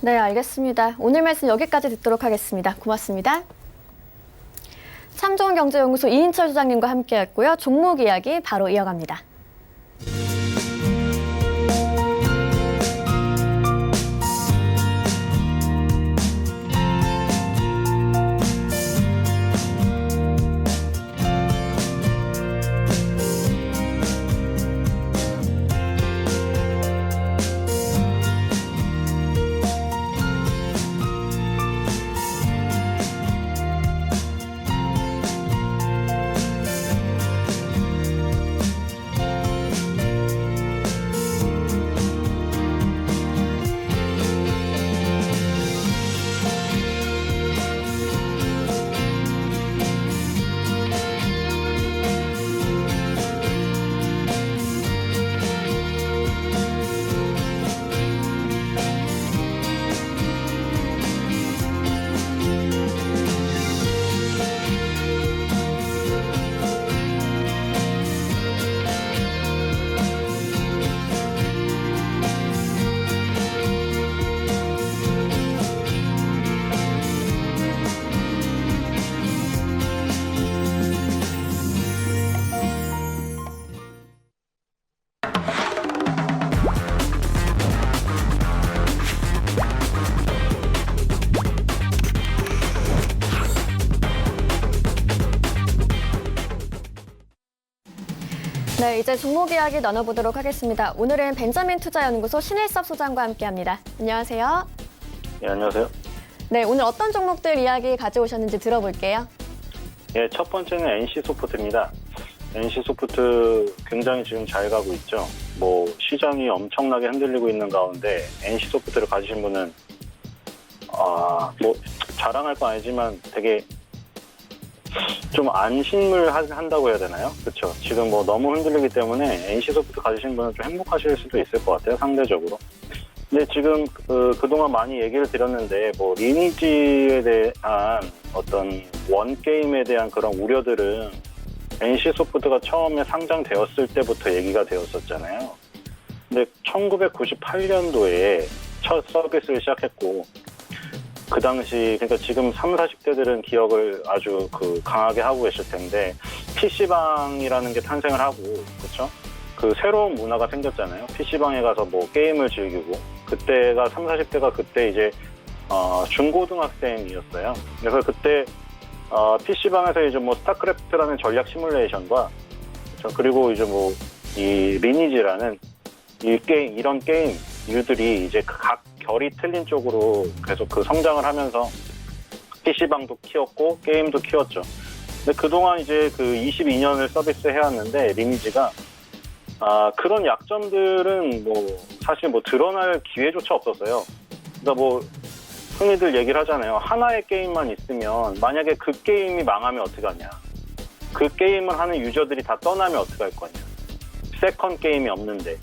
네, 알겠습니다. 오늘 말씀 여기까지 듣도록 하겠습니다. 고맙습니다. 참 좋은 경제연구소 이인철 소장님과 함께했고요. 종목 이야기 바로 이어갑니다. 네, 이제 종목 이야기 나눠보도록 하겠습니다. 오늘은 벤자민 투자연구소 신일섭 소장과 함께합니다. 안녕하세요. 네, 안녕하세요. 네, 오늘 어떤 종목들 이야기 가져오셨는지 들어볼게요. 예, 첫 번째는 NC소프트입니다. NC소프트 굉장히 지금 잘 가고 있죠. 뭐 시장이 엄청나게 흔들리고 있는 가운데 NC소프트를 가지신 분은 뭐 자랑할 건 아니지만 되게 좀 안심을 한다고 해야 되나요? 그렇죠. 지금 뭐 너무 흔들리기 때문에 NC소프트 가지신 분은 좀 행복하실 수도 있을 것 같아요. 상대적으로. 근데 지금 그동안 많이 얘기를 드렸는데 뭐 리니지에 대한 어떤 원게임에 대한 그런 우려들은 NC소프트가 처음에 상장되었을 때부터 얘기가 되었었잖아요. 근데 1998년도에 첫 서비스를 시작했고 그 당시 그러니까 지금 30, 40대들은 기억을 아주 강하게 하고 계실 텐데 PC방이라는 게 탄생을 하고 그렇죠? 그 새로운 문화가 생겼잖아요. PC방에 가서 뭐 게임을 즐기고 그때가 30, 40대가 그때 이제 중고등학생이었어요. 그래서 그때 PC방에서 이제 뭐 스타크래프트라는 전략 시뮬레이션과 그리고 이제 뭐 이 리니지라는 이런 게임류들이 이제 각 결이 틀린 쪽으로 계속 성장을 하면서 PC방도 키웠고 게임도 키웠죠. 근데 그동안 이제 22년을 서비스 해왔는데 리니지가 그런 약점들은 뭐 사실 뭐 드러날 기회조차 없었어요. 그러니까 뭐 흔히들 얘기를 하잖아요. 하나의 게임만 있으면 만약에 그 게임이 망하면 어떡하냐. 그 게임을 하는 유저들이 다 떠나면 어떡할 거냐. 세컨 게임이 없는데.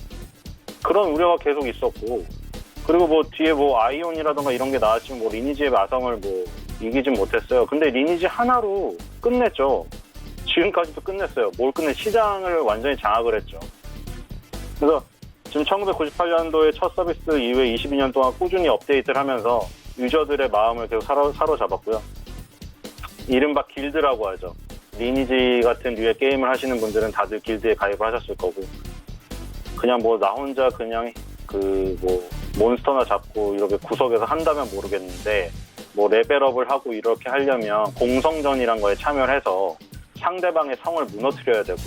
그런 우려가 계속 있었고 그리고 뭐 뒤에 뭐 아이온이라던가 이런 게 나왔지만 뭐 리니지의 마성을 뭐 이기진 못했어요. 근데 리니지 하나로 끝냈죠. 지금까지도 끝냈어요. 뭘 시장을 완전히 장악을 했죠. 그래서 지금 1998년도에 첫 서비스 이후에 22년 동안 꾸준히 업데이트를 하면서 유저들의 마음을 계속 사로잡았고요. 이른바 길드라고 하죠. 리니지 같은 류의 게임을 하시는 분들은 다들 길드에 가입을 하셨을 거고 그냥 뭐 나 혼자 그냥 뭐 몬스터나 잡고 이렇게 구석에서 한다면 모르겠는데 뭐 레벨업을 하고 이렇게 하려면 공성전이란 거에 참여를 해서 상대방의 성을 무너뜨려야 되고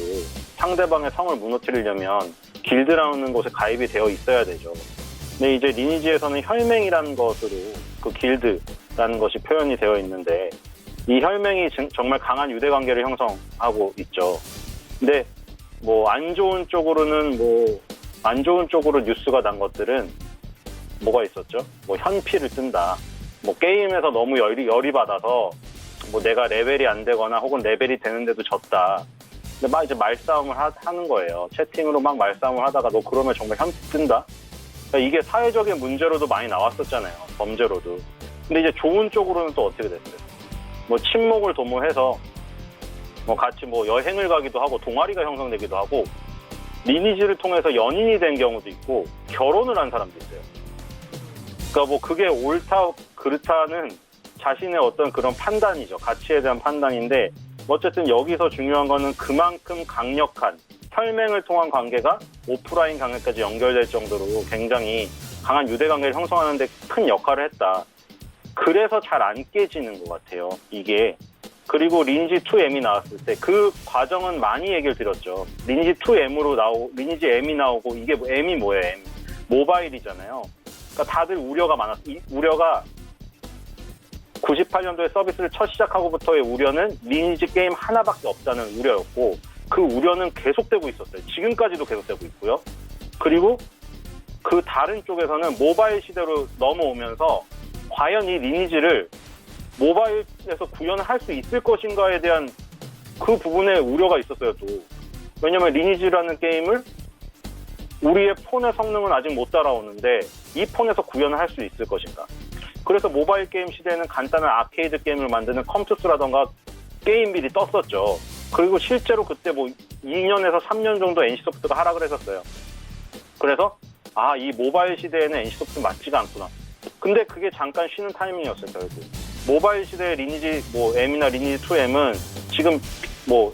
상대방의 성을 무너뜨리려면 길드라는 곳에 가입이 되어 있어야 되죠. 근데 이제 리니지에서는 혈맹이라는 것으로 그 길드라는 것이 표현이 되어 있는데 이 혈맹이 정말 강한 유대관계를 형성하고 있죠. 근데 뭐 안 좋은 쪽으로 뉴스가 난 것들은 뭐가 있었죠? 뭐 현피를 뜬다. 뭐 게임에서 너무 열이 받아서 뭐 내가 레벨이 안 되거나 혹은 레벨이 되는데도 졌다. 근데 막 이제 말싸움을 하는 거예요. 채팅으로 막 말싸움을 하다가 너 그러면 정말 현피 뜬다? 그러니까 이게 사회적인 문제로도 많이 나왔었잖아요. 범죄로도. 근데 이제 좋은 쪽으로는 또 어떻게 됐어요? 뭐 친목을 도모해서 뭐 같이 뭐 여행을 가기도 하고 동아리가 형성되기도 하고 리니지를 통해서 연인이 된 경우도 있고 결혼을 한 사람도 있어요. 그러니까 뭐 그게 옳다 그렇다는 자신의 어떤 그런 판단이죠. 가치에 대한 판단인데 어쨌든 여기서 중요한 거는 그만큼 강력한 혈맹을 통한 관계가 오프라인 관계까지 연결될 정도로 굉장히 강한 유대관계를 형성하는 데 큰 역할을 했다. 그래서 잘 안 깨지는 것 같아요. 이게. 그리고 리니지 2M이 나왔을 때 그 과정은 많이 얘기를 드렸죠. 리니지 2M으로 리니지 M이 나오고 이게 M이 뭐예요? M. 모바일이잖아요. 그러니까 다들 우려가 많았어요. 이 우려가 98년도에 서비스를 첫 시작하고부터의 우려는 리니지 게임 하나밖에 없다는 우려였고 그 우려는 계속되고 있었어요. 지금까지도 계속되고 있고요. 그리고 그 다른 쪽에서는 모바일 시대로 넘어오면서 과연 이 리니지를 모바일에서 구현을 할 수 있을 것인가에 대한 그 부분에 우려가 있었어요, 또. 왜냐면 리니지라는 게임을 우리의 폰의 성능은 아직 못 따라오는데 이 폰에서 구현을 할 수 있을 것인가. 그래서 모바일 게임 시대에는 간단한 아케이드 게임을 만드는 컴투스라던가 게임빌이 떴었죠. 그리고 실제로 그때 뭐 2년에서 3년 정도 NC소프트가 하락을 했었어요. 그래서 이 모바일 시대에는 NC소프트 맞지가 않구나. 근데 그게 잠깐 쉬는 타이밍이었어요, 결국. 모바일 시대의 리니지 M이나 리니지 2M은 지금 뭐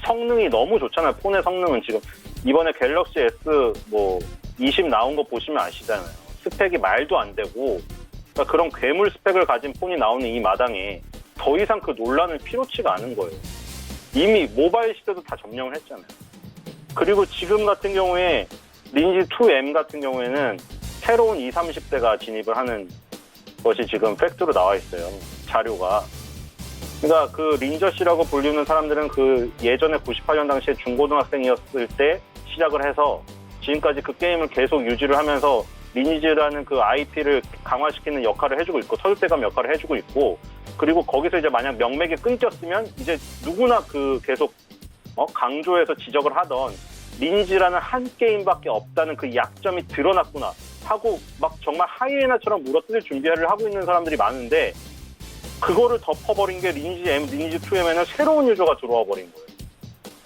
성능이 너무 좋잖아요. 폰의 성능은 지금 이번에 갤럭시 S 20 나온 거 보시면 아시잖아요. 스펙이 말도 안 되고 그러니까 그런 괴물 스펙을 가진 폰이 나오는 이 마당에 더 이상 그 논란을 필요치가 않은 거예요. 이미 모바일 시대도 다 점령을 했잖아요. 그리고 지금 같은 경우에 리니지 2M 같은 경우에는 새로운 20, 30대가 진입을 하는 것이 지금 팩트로 나와 있어요. 자료가. 그러니까 그 린저씨라고 불리는 사람들은 그 예전에 98년 당시에 중고등학생이었을 때 시작을 해서 지금까지 그 게임을 계속 유지를 하면서 리니지라는 그 IP를 강화시키는 역할을 해주고 있고 터줏대감 역할을 해주고 있고 그리고 거기서 이제 만약 명맥이 끊겼으면 이제 누구나 그 계속 강조해서 지적을 하던 리니지라는 한 게임밖에 없다는 그 약점이 드러났구나 하고 막 정말 하이에나처럼 물어뜯을 준비를 하고 있는 사람들이 많은데 그거를 덮어버린 게 리니지 2M에는 새로운 유저가 들어와 버린 거예요.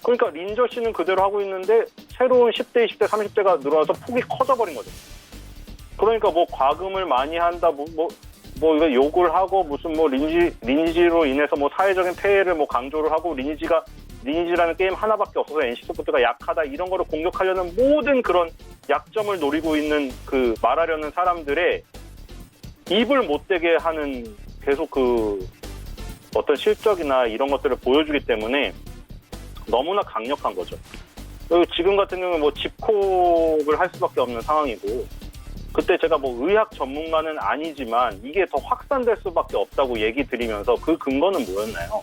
그러니까 린저씨는 그대로 하고 있는데 새로운 10대, 20대, 30대가 늘어나서 폭이 커져버린 거죠. 그러니까 뭐 과금을 많이 한다, 이거 욕을 하고 무슨 뭐 리니지로 인해서 뭐 사회적인 폐해를 뭐 강조를 하고 리니지라는 게임 하나밖에 없어서 NC소프트가 약하다 이런 거를 공격하려는 모든 그런 약점을 노리고 있는 그 말하려는 사람들의 입을 못 대게 하는 계속 그 어떤 실적이나 이런 것들을 보여주기 때문에 너무나 강력한 거죠. 그리고 지금 같은 경우는 뭐 집콕을 할 수밖에 없는 상황이고 그때 제가 뭐 의학 전문가는 아니지만 이게 더 확산될 수밖에 없다고 얘기 드리면서 그 근거는 뭐였나요?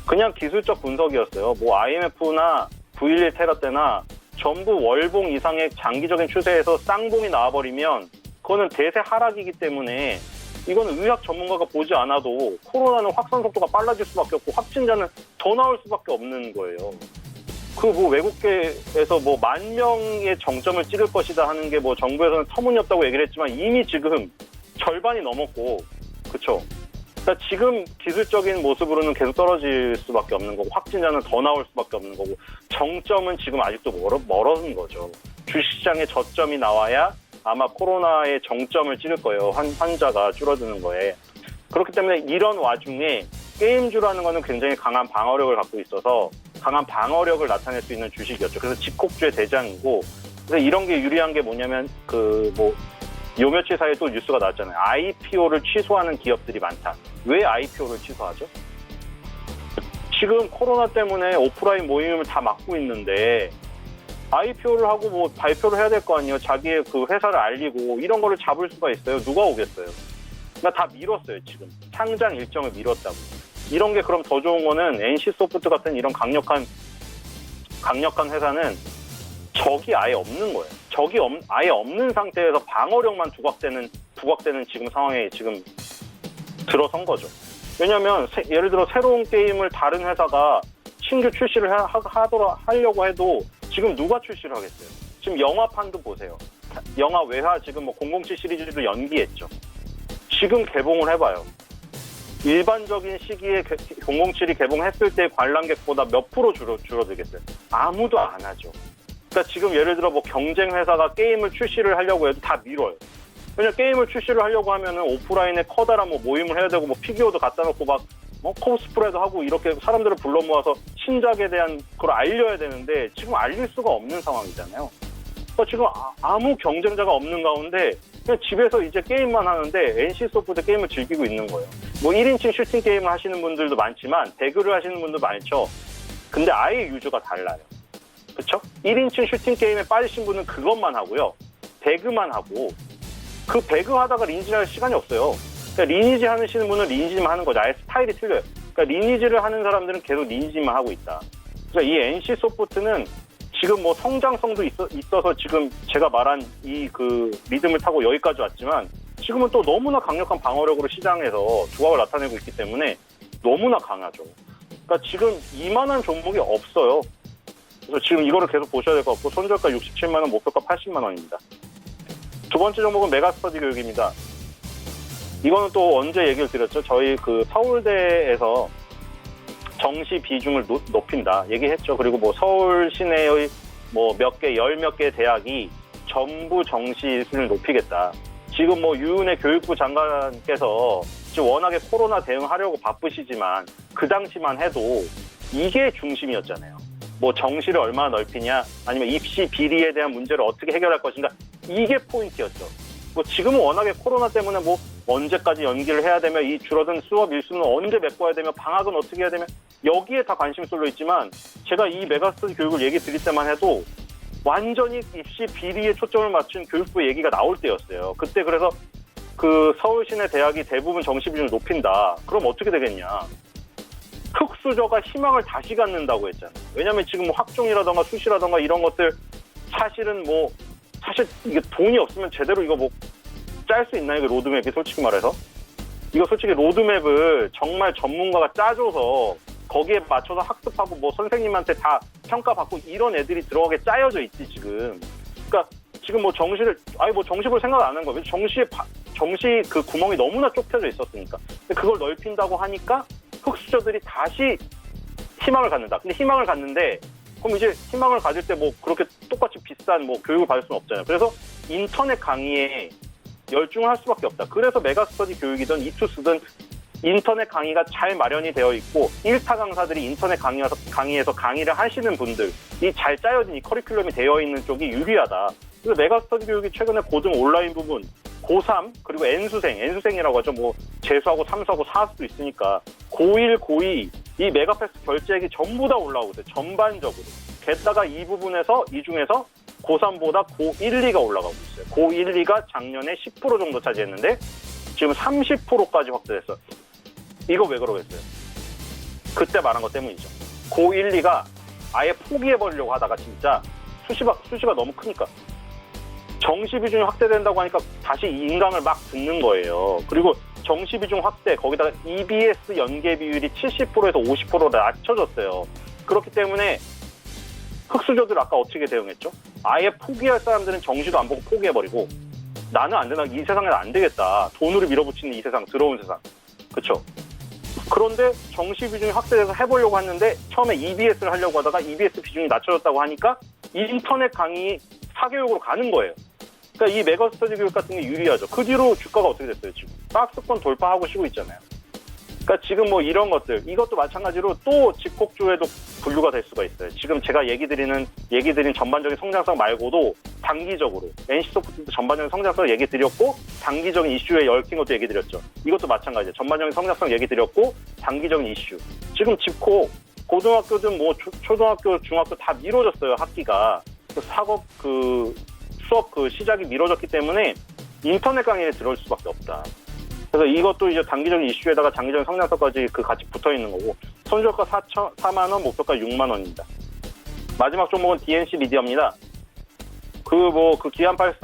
그냥 기술적 분석이었어요. 뭐 IMF나 9.11 테러 때나 전부 월봉 이상의 장기적인 추세에서 쌍봉이 나와버리면 그거는 대세 하락이기 때문에 이거는 의학 전문가가 보지 않아도 코로나는 확산 속도가 빨라질 수밖에 없고 확진자는 더 나올 수밖에 없는 거예요. 그 뭐 외국계에서 뭐 10,000명의 정점을 찍을 것이다 하는 게 뭐 정부에서는 터무니없다고 얘기를 했지만 이미 지금 절반이 넘었고, 그렇죠? 그러니까 지금 기술적인 모습으로는 계속 떨어질 수밖에 없는 거고 확진자는 더 나올 수밖에 없는 거고 정점은 지금 아직도 멀어진 거죠. 주식시장의 저점이 나와야 아마 코로나의 정점을 찍을 거예요. 환자가 줄어드는 거에. 그렇기 때문에 이런 와중에 게임주라는 거는 굉장히 강한 방어력을 갖고 있어서 강한 방어력을 나타낼 수 있는 주식이었죠. 그래서 집콕주의 대장이고, 그래서 이런 게 유리한 게 뭐냐면 요 며칠 사이에 또 뉴스가 나왔잖아요. IPO를 취소하는 기업들이 많다. 왜 IPO를 취소하죠? 지금 코로나 때문에 오프라인 모임을 다 막고 있는데 IPO를 하고 뭐 발표를 해야 될 거 아니에요. 자기의 그 회사를 알리고 이런 거를 잡을 수가 있어요. 누가 오겠어요? 그러니까 다 미뤘어요. 지금 상장 일정을 미뤘다고. 이런 게 그럼 더 좋은 거는 NC소프트 같은 이런 강력한 회사는 적이 아예 없는 거예요. 적이 아예 없는 상태에서 방어력만 부각되는 지금 상황에 지금 들어선 거죠. 왜냐하면 예를 들어 새로운 게임을 다른 회사가 신규 출시를 하려고 해도 지금 누가 출시를 하겠어요? 지금 영화판도 보세요. 영화 외화 지금 뭐 007 시리즈도 연기했죠. 지금 개봉을 해봐요. 일반적인 시기에 007이 개봉했을 때 관람객보다 몇 프로 줄어들겠어요? 아무도 안 하죠. 그러니까 지금 예를 들어 뭐 경쟁 회사가 게임을 출시를 하려고 해도 다 미뤄요. 왜냐면 게임을 출시를 하려고 하면은 오프라인에 커다란 뭐 모임을 해야 되고 뭐 피규어도 갖다 놓고 막 코스프레도 하고 이렇게 사람들을 불러 모아서 신작에 대한 그걸 알려야 되는데 지금 알릴 수가 없는 상황이잖아요. 그러니까 지금 아무 경쟁자가 없는 가운데 그냥 집에서 이제 게임만 하는데 NC소프트 게임을 즐기고 있는 거예요. 뭐 1인칭 슈팅 게임을 하시는 분들도 많지만 배그를 하시는 분도 많죠. 근데 아예 유저가 달라요. 그렇죠? 1인칭 슈팅 게임에 빠지신 분은 그것만 하고요. 배그만 하고 그 배그 하다가 리니지 할 시간이 없어요. 그러니까 리니지 하시는 분은 리니지만 하는 거죠. 아예 스타일이 틀려요. 그러니까 리니지를 하는 사람들은 계속 리니지만 하고 있다. 그러니까 이 NC소프트는 지금 뭐 성장성도 있어서 지금 제가 말한 이 그 리듬을 타고 여기까지 왔지만 지금은 또 너무나 강력한 방어력으로 시장에서 두각을 나타내고 있기 때문에 너무나 강하죠. 그러니까 지금 이만한 종목이 없어요. 그래서 지금 이거를 계속 보셔야 될 것 같고 손절가 67만 원, 목표가 80만 원입니다. 두 번째 종목은 메가스터디 교육입니다. 이거는 또 언제 얘기를 드렸죠? 저희 그 서울대에서 정시 비중을 높인다 얘기했죠. 그리고 뭐 서울 시내의 뭐 열 몇 개 대학이 전부 정시를 높이겠다. 지금 뭐 유은혜 교육부 장관께서 지금 워낙에 코로나 대응하려고 바쁘시지만 그 당시만 해도 이게 중심이었잖아요. 뭐 정시를 얼마나 넓히냐, 아니면 입시 비리에 대한 문제를 어떻게 해결할 것인가, 이게 포인트였죠. 뭐 지금은 워낙에 코로나 때문에 뭐 언제까지 연기를 해야 되며 이 줄어든 수업 일수는 언제 메꿔야 되며 방학은 어떻게 해야 되며 여기에 다 관심이 쏠려 있지만 제가 이 메가스터디 교육을 얘기 드릴 때만 해도 완전히 입시 비리에 초점을 맞춘 교육부 얘기가 나올 때였어요. 그때 그래서 그 서울 시내 대학이 대부분 정시 비중을 높인다. 그럼 어떻게 되겠냐. 흑수저가 희망을 다시 갖는다고 했잖아요. 왜냐하면 지금 뭐 학종이라던가 수시라던가 이런 것들 사실은 뭐 사실 이게 돈이 없으면 제대로 이거 뭐 짤 수 있나요? 그 로드맵이 솔직히 말해서 이거 솔직히 로드맵을 정말 전문가가 짜줘서 거기에 맞춰서 학습하고 뭐 선생님한테 다 평가받고 이런 애들이 들어가게 짜여져 있지 지금. 그러니까 지금 뭐 정시볼 생각 안 한 거예요. 정시 그 구멍이 너무나 좁혀져 있었으니까. 근데 그걸 넓힌다고 하니까 흑수저들이 다시 희망을 갖는다. 근데 희망을 갖는데 그럼 이제 희망을 가질 때 뭐 그렇게 똑같이 비싼 뭐 교육을 받을 수는 없잖아요. 그래서 인터넷 강의에 열중할 수밖에 없다. 그래서 메가스터디 교육이든 이투스든 인터넷 강의가 잘 마련이 되어 있고 1타 강사들이 인터넷 강의에서 강의를 하시는 분들이 잘 짜여진 이 커리큘럼이 되어 있는 쪽이 유리하다. 그래서 메가스터디 교육이 최근에 고등 온라인 부분 고3 그리고 N수생이라고 하죠. 뭐 재수하고 삼수하고 사수도 있으니까 고1, 고2 이 메가패스 결제액이 전부 다 올라오고 있어요. 전반적으로. 게다가 이 중에서 고3보다 고1, 2가 올라가고 있어요. 고1, 2가 작년에 10% 정도 차지했는데 지금 30%까지 확대됐어요. 이거 왜 그러겠어요? 그때 말한 것 때문이죠. 고1, 2가 아예 포기해버리려고 하다가 진짜 수시가 너무 크니까 정시 비중이 확대된다고 하니까 다시 이 인강을 막 듣는 거예요. 그리고 정시 비중 확대 거기다가 EBS 연계 비율이 70%에서 50%로 낮춰졌어요. 그렇기 때문에 흑수저들 아까 어떻게 대응했죠? 아예 포기할 사람들은 정시도 안 보고 포기해버리고 나는 안 된다. 이 세상에는 안 되겠다. 돈으로 밀어붙이는 이 세상, 더러운 세상. 그렇죠? 그런데 정시 비중이 확대돼서 해보려고 했는데 처음에 EBS를 하려고 하다가 EBS 비중이 낮춰졌다고 하니까 인터넷 강의 사교육으로 가는 거예요. 그러니까 이 메가스터디 교육 같은 게 유리하죠. 그 뒤로 주가가 어떻게 됐어요, 지금? 박스권 돌파하고 쉬고 있잖아요. 그러니까 지금 뭐 이런 것들, 이것도 마찬가지로 또 집콕주에도 분류가 될 수가 있어요. 지금 제가 얘기 드린 전반적인 성장성 말고도 단기적으로 NC소프트도 전반적인 성장성 얘기 드렸고 단기적인 이슈에 얽힌 것도 얘기 드렸죠. 이것도 마찬가지예요. 전반적인 성장성 얘기 드렸고 단기적인 이슈. 지금 집콕 고등학교든 뭐 초등학교, 중학교 다 미뤄졌어요, 학기가. 수업 시작이 미뤄졌기 때문에 인터넷 강의에 들어올 수밖에 없다. 그래서 이것도 이제 단기적인 이슈에다가 장기적인 성장성까지 같이 붙어 있는 거고, 선주효과 4만 원, 목표가 6만 원입니다. 마지막 종목은 DNC 미디어입니다.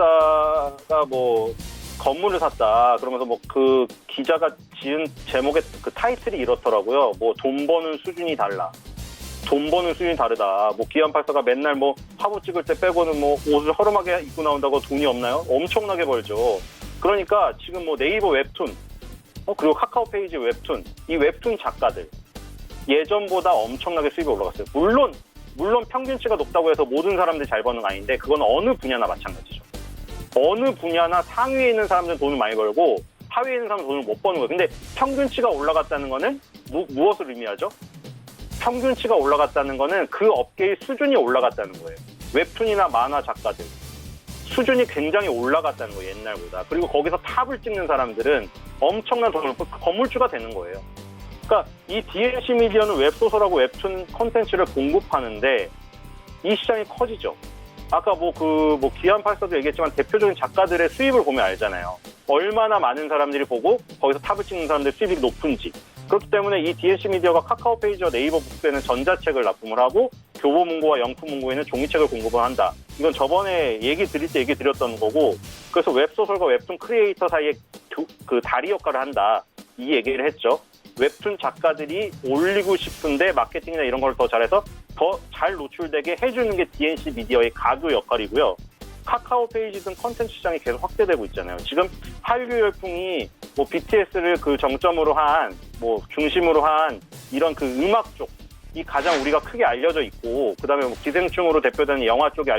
기안84가 건물을 샀다. 그러면서 그 기자가 지은 제목의 그 타이틀이 이렇더라고요. 돈 버는 수준이 달라. 돈 버는 수준이 다르다. 기안84가 맨날 화보 찍을 때 빼고는 옷을 허름하게 입고 나온다고 돈이 없나요? 엄청나게 벌죠. 그러니까 지금 네이버 웹툰, 그리고 카카오 페이지 웹툰, 이 웹툰 작가들 예전보다 엄청나게 수입이 올라갔어요. 물론 평균치가 높다고 해서 모든 사람들이 잘 버는 거 아닌데 그건 어느 분야나 마찬가지죠. 어느 분야나 상위에 있는 사람들은 돈을 많이 벌고 하위에 있는 사람은 돈을 못 버는 거예요. 근데 평균치가 올라갔다는 거는 무엇을 의미하죠? 평균치가 올라갔다는 거는 그 업계의 수준이 올라갔다는 거예요. 웹툰이나 만화 작가들 수준이 굉장히 올라갔다는 거예요, 옛날보다. 그리고 거기서 탑을 찍는 사람들은 엄청난 돈을 건물주가 되는 거예요. 그러니까 이 DNC 미디어는 웹소설하고 웹툰 콘텐츠를 공급하는데 이 시장이 커지죠. 아까 기안84도 얘기했지만 대표적인 작가들의 수입을 보면 알잖아요. 얼마나 많은 사람들이 보고 거기서 탑을 찍는 사람들의 수입이 높은지. 그렇기 때문에 이 DNC 미디어가 카카오 페이지와 네이버 북스에는 전자책을 납품을 하고 교보문고와 영풍문고에는 종이책을 공급을 한다. 이건 저번에 얘기 드릴 때 얘기 드렸던 거고, 그래서 웹소설과 웹툰 크리에이터 사이에 다리 역할을 한다. 이 얘기를 했죠. 웹툰 작가들이 올리고 싶은데 마케팅이나 이런 걸 더 잘해서 더 잘 노출되게 해주는 게 DNC 미디어의 가교 역할이고요. 카카오 페이지 등 컨텐츠 시장이 계속 확대되고 있잖아요. 지금 한류 열풍이 BTS를 정점으로 한, 중심으로 한 이런 음악 쪽이 가장 우리가 크게 알려져 있고, 그 다음에 기생충으로 대표되는 영화 쪽이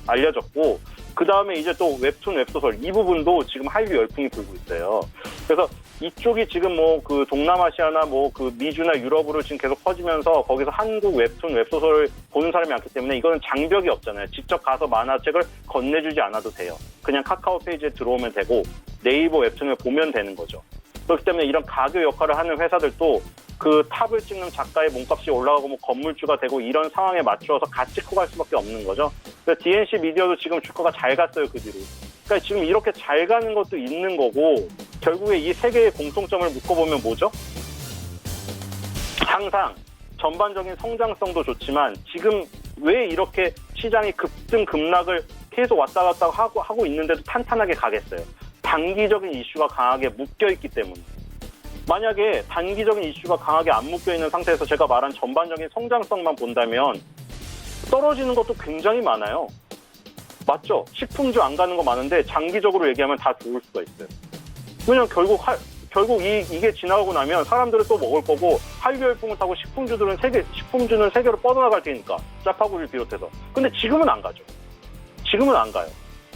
알려졌고, 그 다음에 이제 또 웹툰, 웹소설 이 부분도 지금 한류 열풍이 불고 있어요. 그래서 이쪽이 지금 동남아시아나 미주나 유럽으로 지금 계속 퍼지면서 거기서 한국 웹툰, 웹소설 보는 사람이 많기 때문에 이거는 장벽이 없잖아요. 직접 가서 만화책을 건네주지 않아도 돼요. 그냥 카카오 페이지에 들어오면 되고 네이버 웹툰을 보면 되는 거죠. 그렇기 때문에 이런 가교 역할을 하는 회사들도 그 탑을 찍는 작가의 몸값이 올라가고 건물주가 되고 이런 상황에 맞추어서 같이 커갈 수밖에 없는 거죠. 그래서 DNC 미디어도 지금 주가가 잘 갔어요, 그 뒤로. 그러니까 지금 이렇게 잘 가는 것도 있는 거고, 결국에 이 세 개의 공통점을 묶어보면 뭐죠? 항상 전반적인 성장성도 좋지만 지금 왜 이렇게 시장이 급등 급락을 계속 왔다 갔다 하고 있는데도 탄탄하게 가겠어요? 단기적인 이슈가 강하게 묶여있기 때문에. 만약에 단기적인 이슈가 강하게 안 묶여있는 상태에서 제가 말한 전반적인 성장성만 본다면 떨어지는 것도 굉장히 많아요. 맞죠? 식품주 안 가는 거 많은데 장기적으로 얘기하면 다 좋을 수가 있어요. 왜냐면 결국 이게 지나가고 나면 사람들은 또 먹을 거고 한류 열풍을 타고 식품주는 세계로 뻗어나갈 테니까 짜파구리를 비롯해서. 근데 지금은 안 가죠. 지금은 안 가요.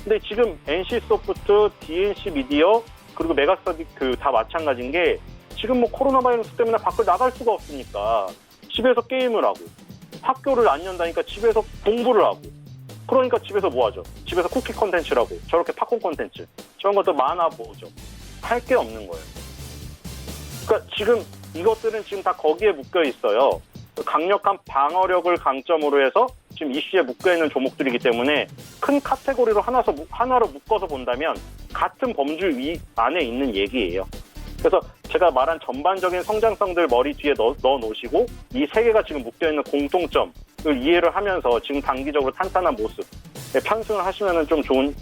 근데 지금 NC소프트, DNC 미디어 그리고 메가스터디 다 마찬가지인 게 지금 뭐 코로나 바이러스 때문에 밖을 나갈 수가 없으니까 집에서 게임을 하고 학교를 안 연다니까 집에서 공부를 하고 그러니까 집에서 뭐 하죠? 집에서 쿠키 콘텐츠라고 저렇게 팝콘 콘텐츠 저런 것도 만화 보죠. 할 게 없는 거예요. 그러니까 지금 이것들은 지금 다 거기에 묶여 있어요. 강력한 방어력을 강점으로 해서 지금 이슈에 묶여있는 종목들이기 때문에 큰 카테고리로 하나로 묶어서 본다면 같은 범주 안에 있는 얘기예요. 그래서 제가 말한 전반적인 성장성들 머리 뒤에 넣어 놓으시고 이 세 개가 지금 묶여있는 공통점을 이해를 하면서 지금 단기적으로 탄탄한 모습 편승을 하시면 좀 좋은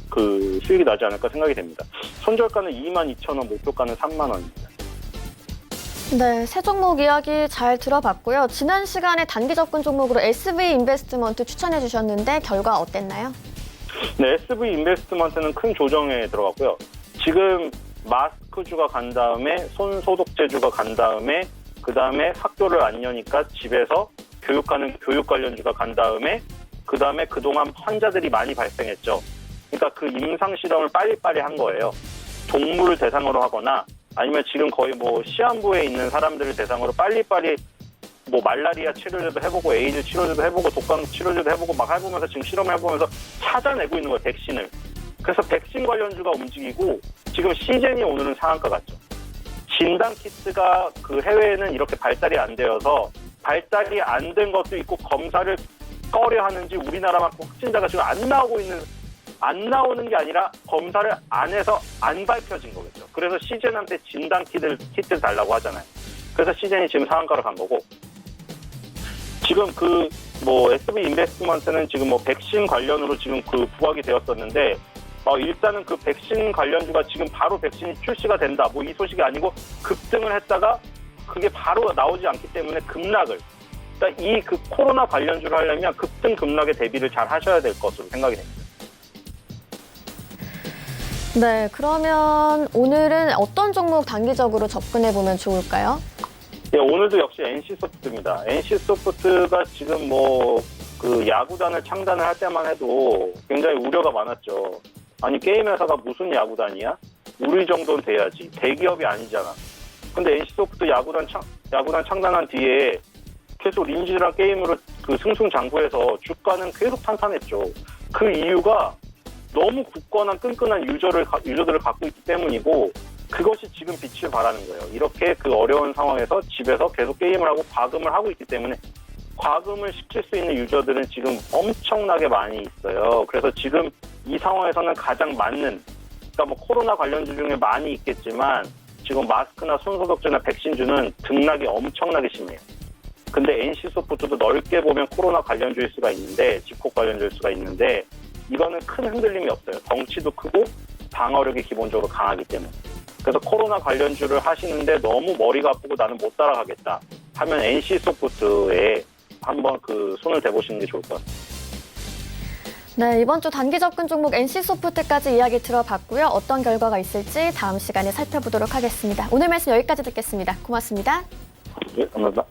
수익이 나지 않을까 생각이 됩니다. 손절가는 22,000원, 목표가는 3만원입니다. 네, 세 종목 이야기 잘 들어봤고요. 지난 시간에 단기 접근 종목으로 SV 인베스트먼트 추천해 주셨는데 결과 어땠나요? 네, SV 인베스트먼트는 큰 조정에 들어갔고요. 지금 마스크주가 간 다음에 손소독제주가 간 다음에 그 다음에 학교를 안 여니까 집에서 교육하는 교육 관련주가 간 다음에 그 다음에 그동안 환자들이 많이 발생했죠. 그러니까 그 임상 실험을 빨리빨리 한 거예요. 동물을 대상으로 하거나 아니면 지금 거의 뭐 시한부에 있는 사람들을 대상으로 빨리빨리 뭐 말라리아 치료제도 해보고 에이즈 치료제도 해보고 독감 치료제도 해보고 막 해보면서 지금 실험을 해보면서 찾아내고 있는 거예요. 백신을. 그래서 백신 관련주가 움직이고 지금 시젠이 오늘은 상한가 같죠. 진단키트가 해외에는 이렇게 발달이 안 되어서 발달이 안 된 것도 있고 검사를 꺼려 하는지 우리나라만큼 확진자가 지금 안 나오는 게 아니라 검사를 안 해서 안 밝혀진 거겠죠. 그래서 시젠한테 진단 키트를 달라고 하잖아요. 그래서 시젠이 지금 상한가로 간 거고 지금 SV 인베스트먼트는 지금 백신 관련으로 지금 부각이 되었었는데 일단은 백신 관련주가 지금 바로 백신이 출시가 된다. 이 소식이 아니고 급등을 했다가 그게 바로 나오지 않기 때문에 급락을. 그러니까 이 코로나 관련주를 하려면 급등 급락의 대비를 잘 하셔야 될 것으로 생각이 됩니다. 네, 그러면 오늘은 어떤 종목 단기적으로 접근해 보면 좋을까요? 네, 오늘도 역시 NC소프트입니다. NC소프트가 지금 야구단을 창단을 할 때만 해도 굉장히 우려가 많았죠. 아니 게임 회사가 무슨 야구단이야? 우리 정도는 돼야지. 대기업이 아니잖아. 근데 NC소프트 야구단 창단한 뒤에 계속 리니지랑 게임으로 승승장구해서 주가는 계속 탄탄했죠. 그 이유가 너무 굳건한 끈끈한 유저들을 갖고 있기 때문이고 그것이 지금 빛을 발하는 거예요. 이렇게 어려운 상황에서 집에서 계속 게임을 하고 과금을 하고 있기 때문에 과금을 시킬 수 있는 유저들은 지금 엄청나게 많이 있어요. 그래서 지금 이 상황에서는 가장 맞는 그러니까 코로나 관련주 중에 많이 있겠지만 지금 마스크나 손소독제나 백신주는 등락이 엄청나게 심해요. 근데 NC소프트도 넓게 보면 코로나 관련주일 수가 있는데 집콕 관련주일 수가 있는데 이거는 큰 흔들림이 없어요. 덩치도 크고 방어력이 기본적으로 강하기 때문에. 그래서 코로나 관련주를 하시는데 너무 머리가 아프고 나는 못 따라가겠다 하면 NC소프트에 한번 손을 대보시는 게 좋을 것 같아요. 네, 이번 주 단기 접근 종목 NC소프트까지 이야기 들어봤고요. 어떤 결과가 있을지 다음 시간에 살펴보도록 하겠습니다. 오늘 말씀 여기까지 듣겠습니다. 고맙습니다. 네, 감사합니다.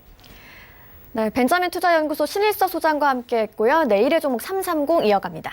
네, 벤자민 투자연구소 신일서 소장과 함께했고요. 내일의 종목 330 이어갑니다.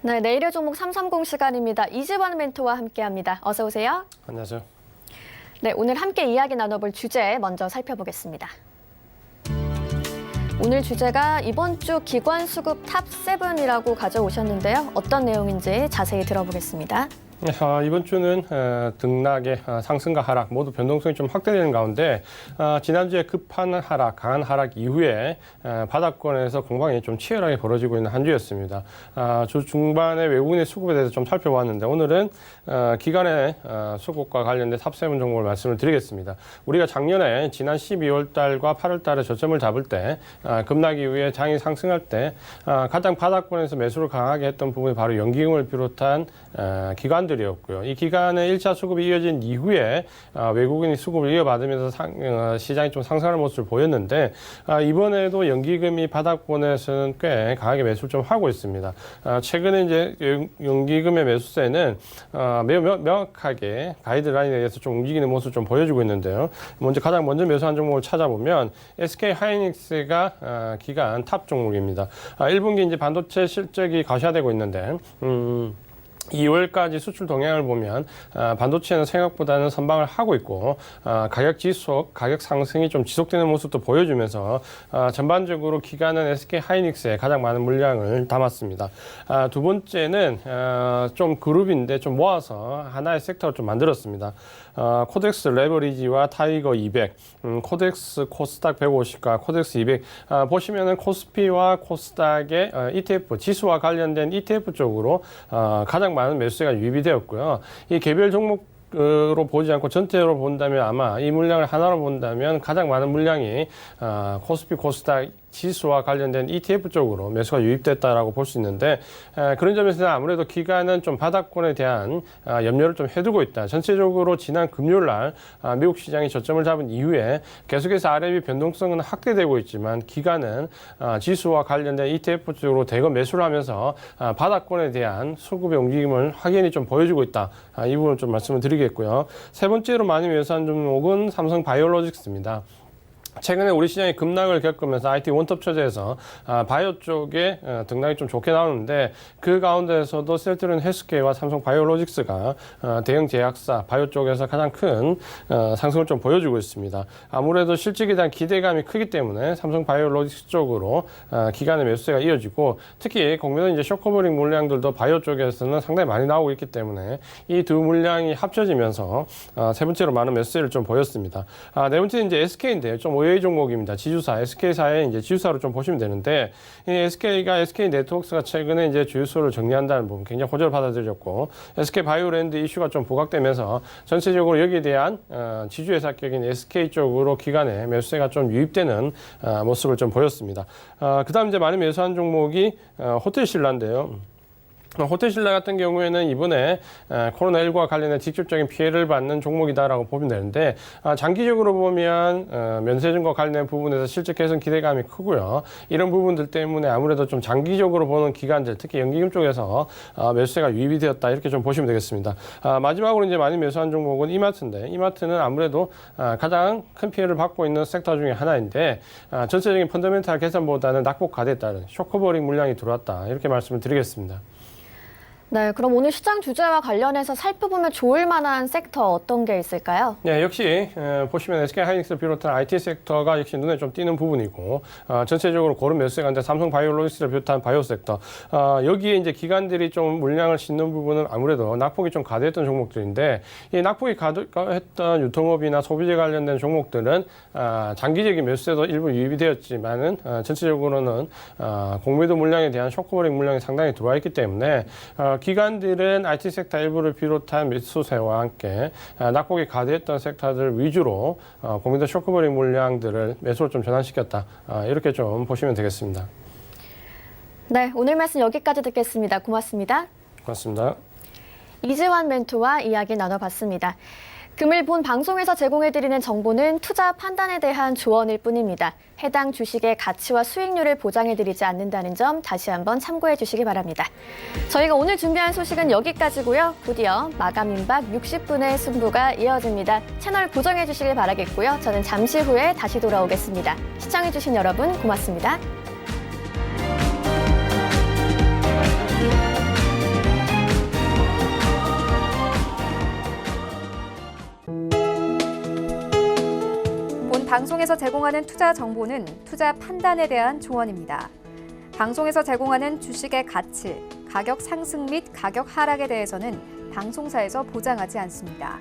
네, 내일의 종목 330 시간입니다. 이지원 멘토와 함께합니다. 어서 오세요. 안녕하세요. 네, 오늘 함께 이야기 나눠볼 주제 먼저 살펴보겠습니다. 오늘 주제가 이번 주 기관 수급 탑 7이라고 가져오셨는데요. 어떤 내용인지 자세히 들어보겠습니다. 이번 주는 등락의 상승과 하락 모두 변동성이 좀 확대되는 가운데 지난주에 급한 하락, 강한 하락 이후에 바닥권에서 공방이 좀 치열하게 벌어지고 있는 한 주였습니다. 주 중반에 외국인의 수급에 대해서 좀 살펴봤는데 오늘은 기관의 수급과 관련된 탑7 종목을 말씀을 드리겠습니다. 우리가 작년에 지난 12월 달과 8월 달에 저점을 잡을 때 급락 이후에 장이 상승할 때 가장 바닥권에서 매수를 강하게 했던 부분이 바로 연기금을 비롯한 기관들이었고요. 이 기간의 1차 수급이 이어진 이후에 외국인이 수급을 이어받으면서 시장이 좀 상승하는 모습을 보였는데 이번에도 연기금이 바닥권에서는 꽤 강하게 매수를 좀 하고 있습니다. 최근에 이제 연기금의 매수세는 매우 명확하게 가이드라인에 의해서 좀 움직이는 모습을 좀 보여주고 있는데요. 가장 먼저 매수한 종목을 찾아보면 SK 하이닉스가 기간 탑 종목입니다. 1분기 이제 반도체 실적이 가시화되고 있는데 2월까지 수출 동향을 보면 반도체는 생각보다는 선방을 하고 있고 가격 지속, 가격 상승이 좀 지속되는 모습도 보여주면서 전반적으로 기관은 SK 하이닉스에 가장 많은 물량을 담았습니다. 두 번째는 좀 그룹인데 좀 모아서 하나의 섹터를 좀 만들었습니다. 코덱스 레버리지와 타이거 200, 코덱스 코스닥 150과 코덱스 200 보시면은 코스피와 코스닥의 ETF 지수와 관련된 ETF 쪽으로 가장 많은 매수세가 유입이 되었고요. 이 개별 종목으로 보지 않고 전체로 본다면 아마 이 물량을 하나로 본다면 가장 많은 물량이 코스피 코스닥 지수와 관련된 ETF 쪽으로 매수가 유입됐다라고 볼 수 있는데 그런 점에서 아무래도 기관은 좀 바닥권에 대한 염려를 좀 해두고 있다. 전체적으로 지난 금요일 날 미국 시장이 저점을 잡은 이후에 계속해서 RMB 변동성은 확대되고 있지만 기관은 지수와 관련된 ETF 쪽으로 대거 매수를 하면서 바닥권에 대한 수급의 움직임을 확연히 좀 보여주고 있다. 이 부분을 좀 말씀을 드리겠고요. 세 번째로 많이 매수한 종목은 삼성 바이오로직스입니다. 최근에 우리 시장이 급락을 겪으면서 IT 원톱 처지에서 바이오 쪽에 등락이 좀 좋게 나오는데 그 가운데에서도 셀트리온 헬스케어와 삼성 바이오로직스가 대형 제약사 바이오 쪽에서 가장 큰 상승을 좀 보여주고 있습니다. 아무래도 실적에 대한 기대감이 크기 때문에 삼성 바이오로직스 쪽으로 기간의 매수세가 이어지고 특히 공매도 이제 쇼커버링 물량들도 바이오 쪽에서는 상당히 많이 나오고 있기 때문에 이 두 물량이 합쳐지면서 세 번째로 많은 매수세를 좀 보였습니다. 네 번째는 이제 SK인데요. 좀 의외의 종목입니다. 지주사, SK사의 이제 지주사로 좀 보시면 되는데, 이 SK가 SK 네트워크스가 최근에 이제 주유소를 정리한다는 부분 굉장히 호재를 받아들였고, SK 바이오랜드 이슈가 좀 부각되면서 전체적으로 여기에 대한 지주회사격인 SK 쪽으로 기간에 매수세가 좀 유입되는 모습을 좀 보였습니다. 그다음 이제 많이 매수한 종목이 호텔신라인데요. 호텔신라 같은 경우에는 이번에 코로나19와 관련된 직접적인 피해를 받는 종목이다라고 보면 되는데 장기적으로 보면 면세점과 관련된 부분에서 실적 개선 기대감이 크고요. 이런 부분들 때문에 아무래도 좀 장기적으로 보는 기관들, 특히 연기금 쪽에서 매수세가 유입이 되었다 이렇게 좀 보시면 되겠습니다. 마지막으로 이제 많이 매수한 종목은 이마트인데 이마트는 아무래도 가장 큰 피해를 받고 있는 섹터 중에 하나인데 전체적인 펀더멘탈 개선보다는 낙폭 과대에 따른 쇼커버링 물량이 들어왔다 이렇게 말씀을 드리겠습니다. 네, 그럼 오늘 시장 주제와 관련해서 살펴보면 좋을 만한 섹터 어떤 게 있을까요? 네, 역시 보시면 SK 하이닉스를 비롯한 IT 섹터가 역시 눈에 좀 띄는 부분이고 전체적으로 고른 매수세가 이제 삼성 바이오로직스를 비롯한 바이오 섹터 여기에 이제 기관들이 좀 물량을 싣는 부분은 아무래도 낙폭이 좀 과대했던 종목들인데 이 낙폭이 과대했던 유통업이나 소비재 관련된 종목들은 장기적인 매수세도 일부 유입이 되었지만은 전체적으로는 공매도 물량에 대한 쇼커버링 물량이 상당히 들어와 있기 때문에 기관들은 IT 섹터 일부를 비롯한 매수세와 함께 낙폭이 과대했던 섹터들 위주로 공매도 쇼크버링 물량들을 매수로 좀 전환시켰다. 이렇게 좀 보시면 되겠습니다. 네, 오늘 말씀 여기까지 듣겠습니다. 고맙습니다. 고맙습니다. 이지환 멘토와 이야기 나눠봤습니다. 금일 본 방송에서 제공해드리는 정보는 투자 판단에 대한 조언일 뿐입니다. 해당 주식의 가치와 수익률을 보장해드리지 않는다는 점 다시 한번 참고해 주시기 바랍니다. 저희가 오늘 준비한 소식은 여기까지고요. 곧이어 마감 임박 60분의 승부가 이어집니다. 채널 고정해 주시길 바라겠고요. 저는 잠시 후에 다시 돌아오겠습니다. 시청해 주신 여러분 고맙습니다. 방송에서 제공하는 투자 정보는 투자 판단에 대한 조언입니다. 방송에서 제공하는 주식의 가치, 가격 상승 및 가격 하락에 대해서는 방송사에서 보장하지 않습니다.